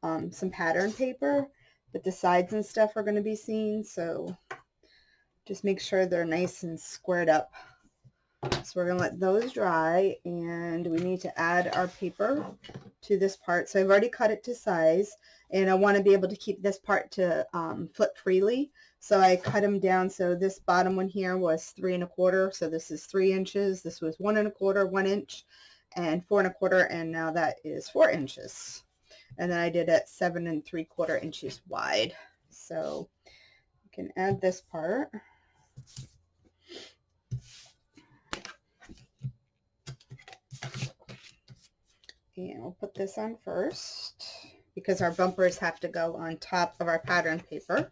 some pattern paper, but the sides and stuff are going to be seen. So just make sure they're nice and squared up. So we're going to let those dry, and we need to add our paper to this part. So I've already cut it to size, and I want to be able to keep this part to flip freely. So I cut them down. So this bottom one here was 3 1/4. So this is 3 inches. This was 1 1/4, 1 inch, and 4 1/4. And now that is 4 inches. And then I did it 7 3/4 inches wide. So you can add this part. And we'll put this on first because our bumpers have to go on top of our pattern paper.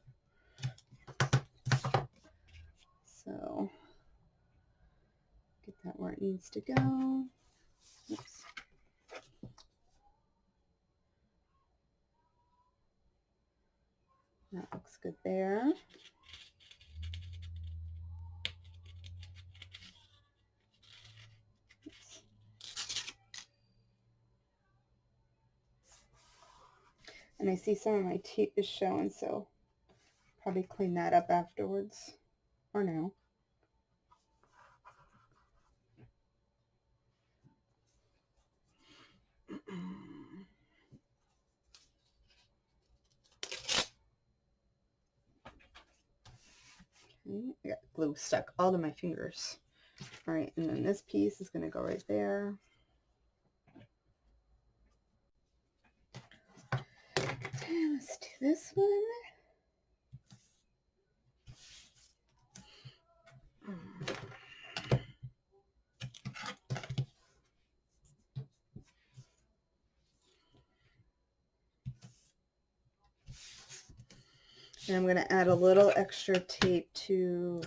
So get that where it needs to go. Oops. That looks good there. Oops. And I see some of my tape is showing, so probably clean that up afterwards or now. Okay, I got glue stuck all to my fingers. All right, and then this piece is going to go right there. And let's do this one. And I'm going to add a little extra tape to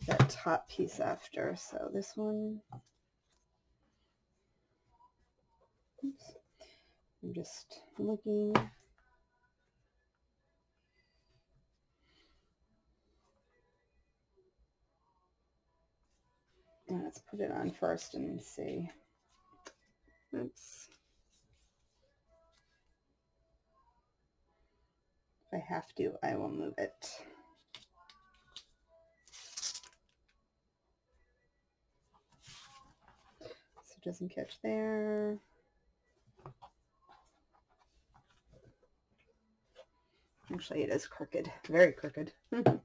that top piece after. So this one, oops, I'm just looking. And let's put it on first and see. Oops. If I have to, I will move it. So it doesn't catch there. Actually, it is crooked, very crooked. Let's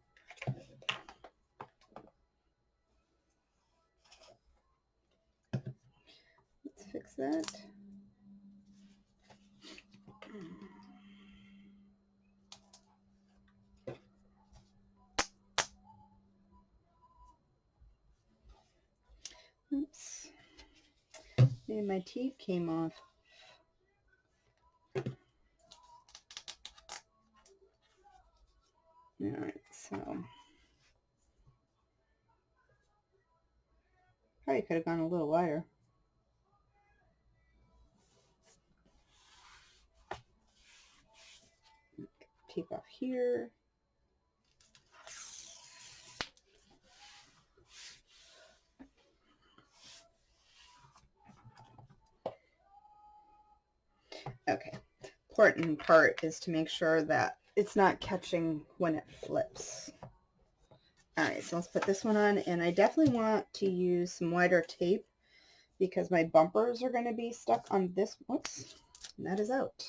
fix that. Oops. Maybe my tape came off. All right, so probably could have gone a little wider. Tape off here. Okay, important part is to make sure that it's not catching when it flips. All right, so let's put this one on, and I definitely want to use some wider tape because my bumpers are going to be stuck on this. Whoops, and that is out.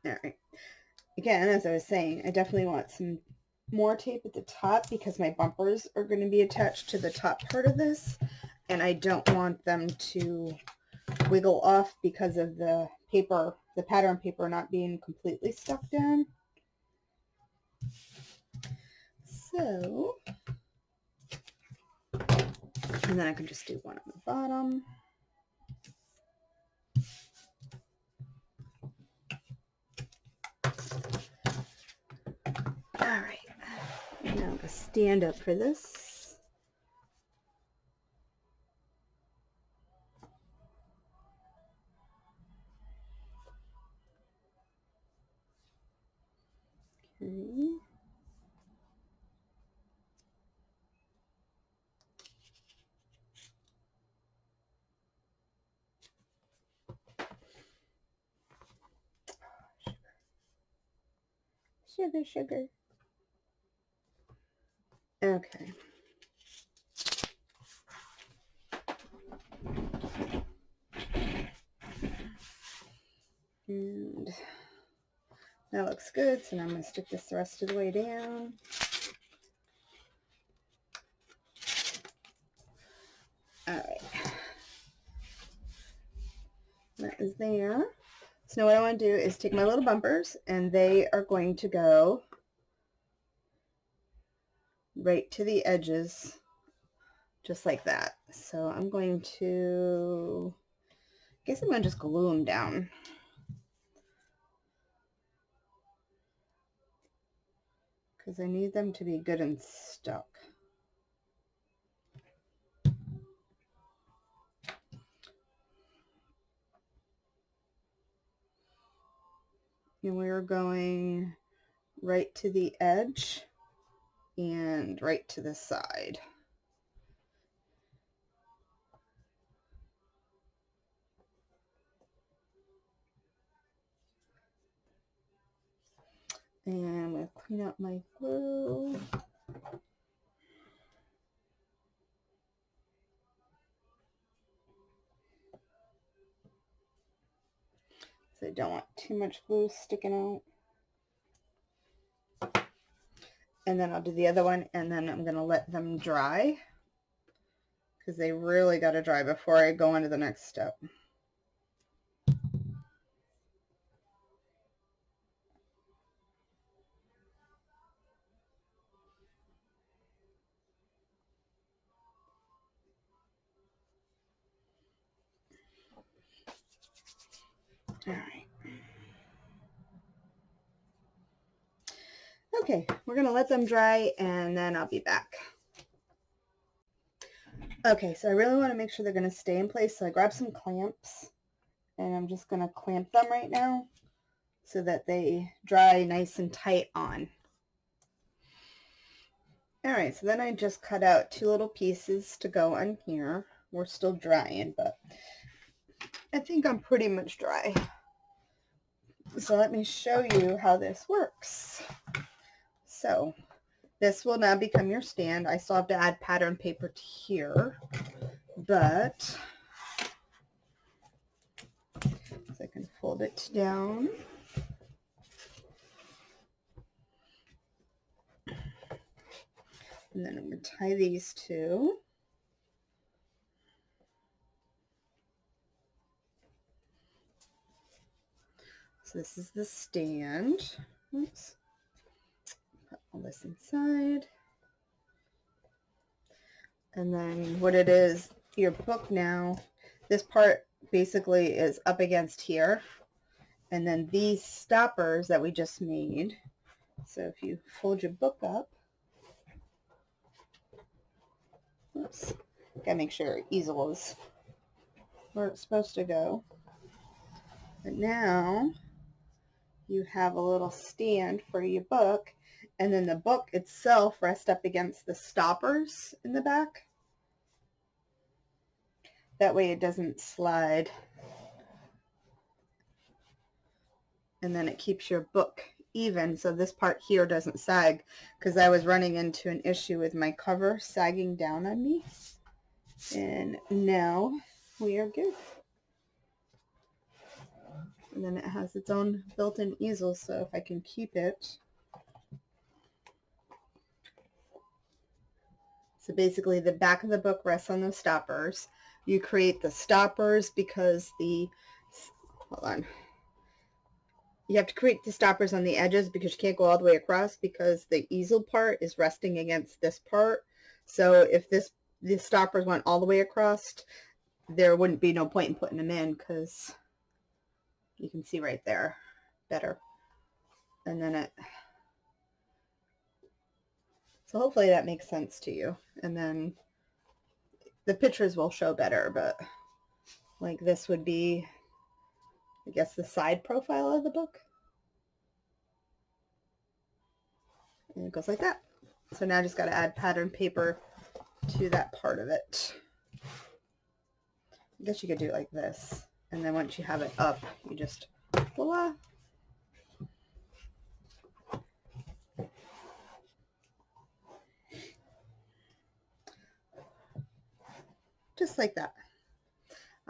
All right, again, as I was saying, I definitely want some more tape at the top because my bumpers are going to be attached to the top part of this, and I don't want them to wiggle off because of the paper, the pattern paper not being completely stuck down. So, and then I can just do one on the bottom. All right, now I'll stand up for this. Okay. Sugar, sugar. Okay. And that looks good, so now I'm going to stick this the rest of the way down. Okay. is there. So now what I want to do is take my little bumpers, and they are going to go right to the edges, just like that. So I'm going to, I guess I'm going to just glue them down. Because I need them to be good and stuck. And we're going right to the edge and right to the side. And I'm going to clean up my glue. So I don't want too much glue sticking out. And then I'll do the other one, and then I'm going to let them dry, because they really got to dry before I go on to the next step. All right. Okay, we're going to let them dry, and then I'll be back. Okay, so I really want to make sure they're going to stay in place, so I grabbed some clamps, and I'm just going to clamp them right now so that they dry nice and tight on. All right, so then I just cut out 2 little pieces to go on here. We're still drying, but I think I'm pretty much dry. So let me show you how this works. So this will now become your stand. I still have to add pattern paper to here, but so I can fold it down. And then I'm going to tie these 2. So this is the stand. Oops. Put all this inside. And then what it is, your book now, this part basically is up against here. And then these stoppers that we just made. So if you fold your book up, oops, gotta make sure easel is where it's supposed to go. But now you have a little stand for your book, and then the book itself rests up against the stoppers in the back. That way it doesn't slide. And then it keeps your book even, so this part here doesn't sag, because I was running into an issue with my cover sagging down on me. And now we are good. And then it has its own built-in easel, so if I can keep it. So basically the back of the book rests on those stoppers. You create the stoppers because the, hold on. You have to create the stoppers on the edges because you can't go all the way across, because the easel part is resting against this part. So if the stoppers went all the way across, there wouldn't be no point in putting them in, because you can see right there better. And then so hopefully that makes sense to you. And then the pictures will show better, but like this would be, I guess, the side profile of the book. And it goes like that. So now I just got to add pattern paper to that part of it. I guess you could do it like this. And then once you have it up, you just voila. Just like that.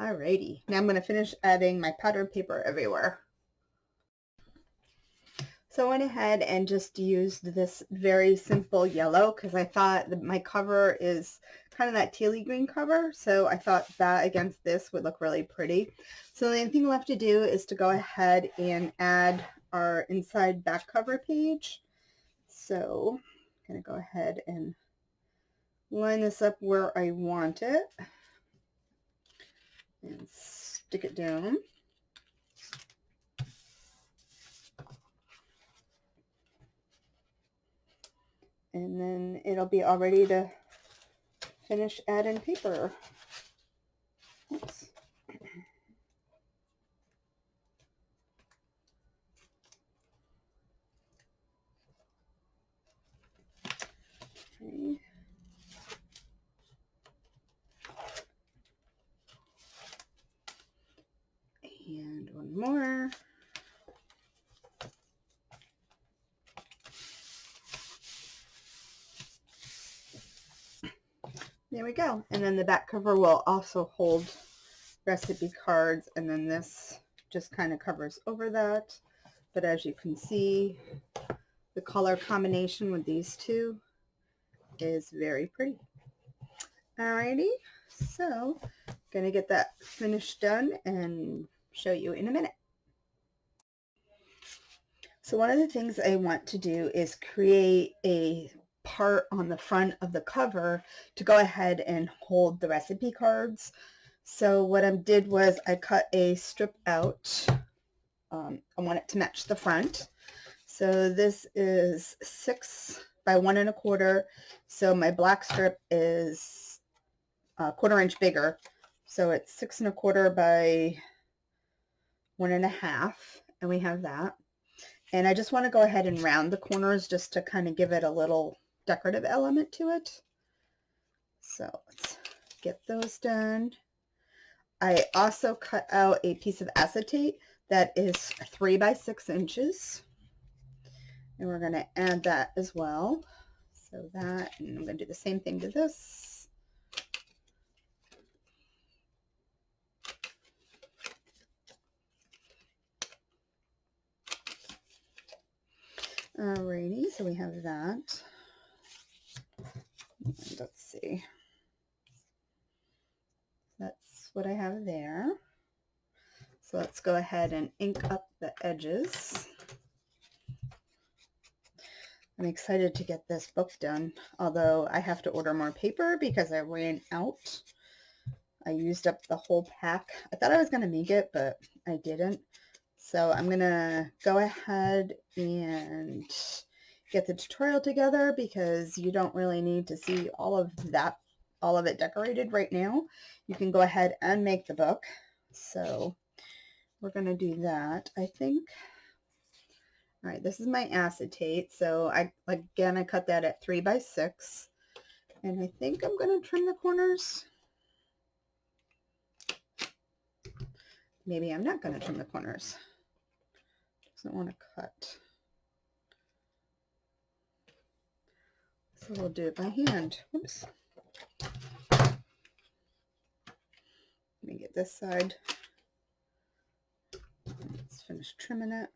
Alrighty. Now I'm going to finish adding my pattern paper everywhere. So I went ahead and just used this very simple yellow, because I thought that my cover is kind of that tealy green cover, so I thought that against this would look really pretty. So the only thing left to do is to go ahead and add our inside back cover page. So I'm going to go ahead and line this up where I want it and stick it down. And then it'll be all ready to finish adding paper. Oops. Okay. And one more. There we go. And then the back cover will also hold recipe cards, and then this just kind of covers over that. But as you can see, the color combination with these two is very pretty. Alrighty, so gonna get that finished done and show you in a minute. So one of the things I want to do is create a part on the front of the cover to go ahead and hold the recipe cards. So what I did was I cut a strip out. I want it to match the front. So this is 6 by 1 1/4. So my black strip is a 1/4 inch bigger. So it's 6 1/4 by 1 1/2, and we have that. And I just want to go ahead and round the corners just to kind of give it a little decorative element to it. So let's get those done. I also cut out a piece of acetate that is 3 by 6 inches. And we're going to add that as well. So that, and I'm going to do the same thing to this. Alrighty, so we have that. And let's see. That's what I have there. So let's go ahead and ink up the edges. I'm excited to get this book done, although I have to order more paper because I ran out. I used up the whole pack. I thought I was going to make it, but I didn't. So I'm going to go ahead and get the tutorial together because you don't really need to see all of it decorated right now. You can go ahead and make the book. So we're going to do that, I think. All right, this is my acetate. So I cut that at 3 by 6. And I think I'm going to trim the corners. Maybe I'm not going to trim the corners. Doesn't want to cut. So we'll do it by hand. Oops. Let me get this side. Let's finish trimming it.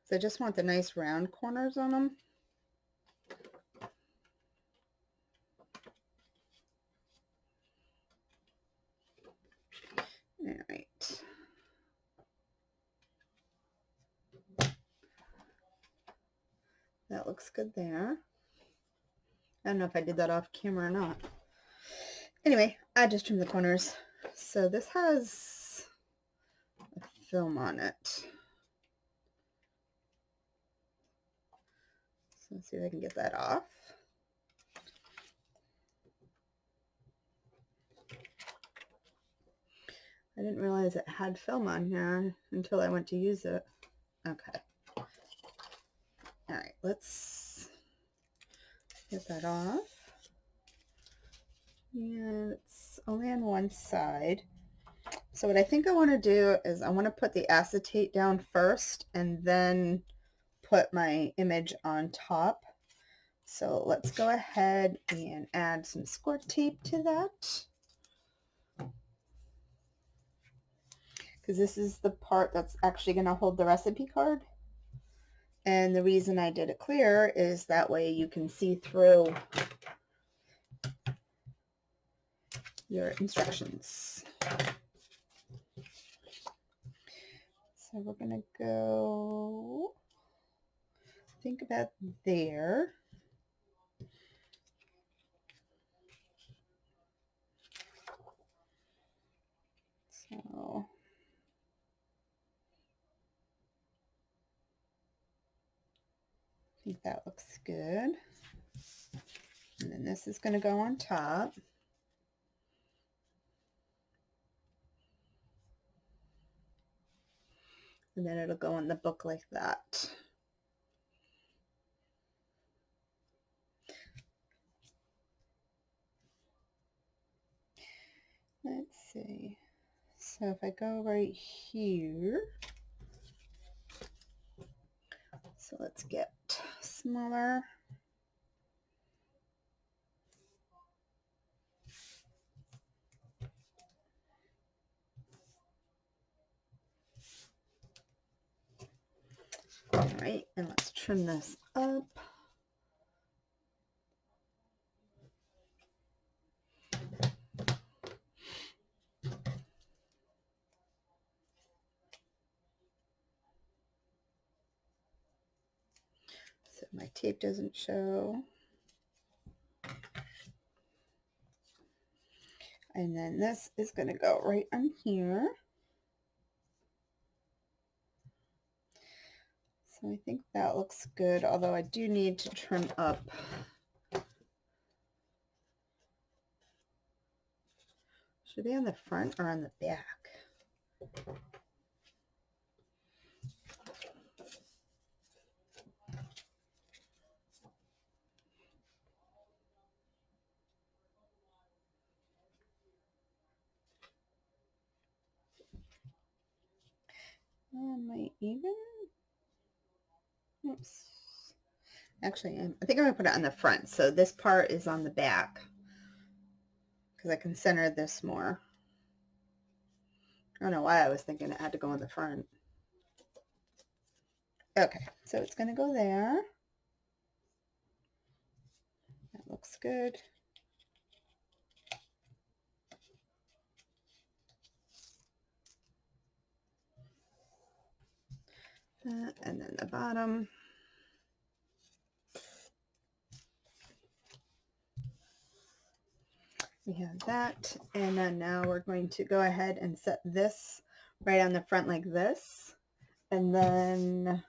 So I just want the nice round corners on them. All right. That looks good there. I don't know if I did that off camera or not. Anyway, I just trimmed the corners. So this has a film on it. So let's see if I can get that off. I didn't realize it had film on here until I went to use it. Okay. All right, let's get that off. And it's only on one side. So what I think I want to do is I want to put the acetate down first and then put my image on top. So let's go ahead and add some score tape to that. Because this is the part that's actually going to hold the recipe card. And the reason I did it clear is that way you can see through your instructions. So we're going to go, think about there. So I think that looks good. And then this is going to go on top. And then it'll go in the book like that. Let's see. So if I go right here, so let's get smaller. All right, and let's trim this up. So my tape doesn't show. And then this is going to go right on here. So I think that looks good, although I do need to trim up. Should it be on the front or on the back? Am I even? Oops. Actually, I think I'm going to put it on the front. So this part is on the back because I can center this more. I don't know why I was thinking it had to go on the front. Okay, so it's going to go there. That looks good. And then the bottom. We have that, and then now we're going to go ahead and set this right on the front like this. And then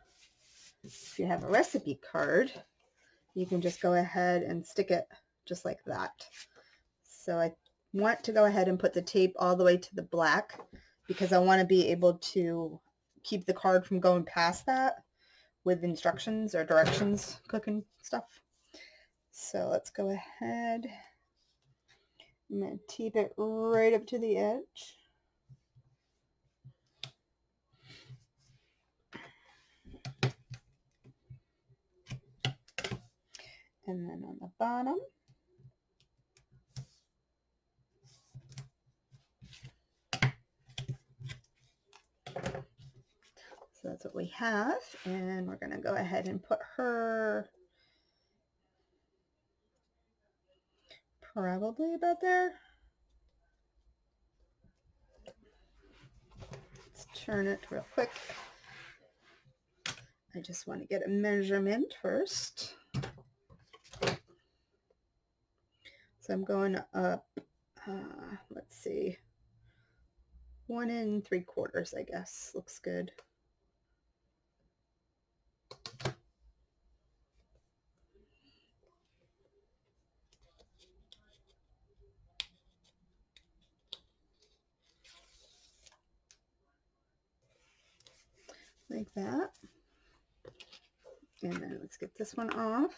if you have a recipe card, you can just go ahead and stick it just like that. So I want to go ahead and put the tape all the way to the black because I want to be able to keep the card from going past that with instructions or directions, cooking stuff. So let's go ahead. I'm going to tape it right up to the edge. And then on the bottom. So that's what we have. And we're going to go ahead and put her probably about there. Let's turn it real quick. I just want to get a measurement first. So I'm going up, let's see, 1 3/4, I guess. Looks good. Like that. And then let's get this one off.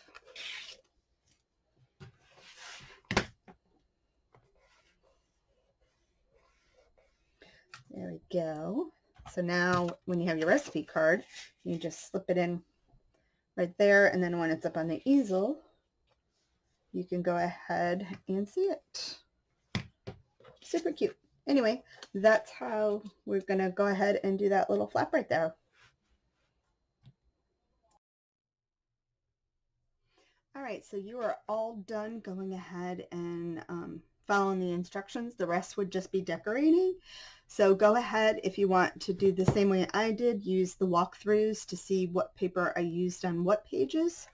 There we go. So now when you have your recipe card, you just slip it in right there, and then when it's up on the easel, you can go ahead and see it. Super cute. Anyway, that's how we're going to go ahead and do that little flap right there. All right, so you are all done going ahead and following the instructions. The rest would just be decorating. So go ahead, if you want to do the same way I did, use the walkthroughs to see what paper I used on what pages.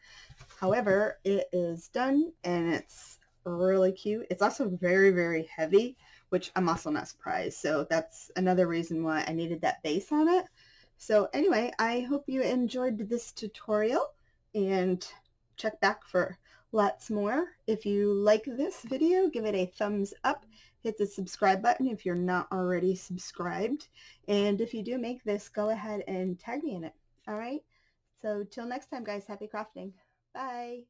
However, it is done and it's really cute. It's also very, very heavy, which I'm also not surprised. So that's another reason why I needed that base on it. So anyway, I hope you enjoyed this tutorial and check back for lots more. If you like this video, give it a thumbs up. Hit the subscribe button if you're not already subscribed. And if you do make this, go ahead and tag me in it. All right? So till next time, guys, happy crafting. Bye.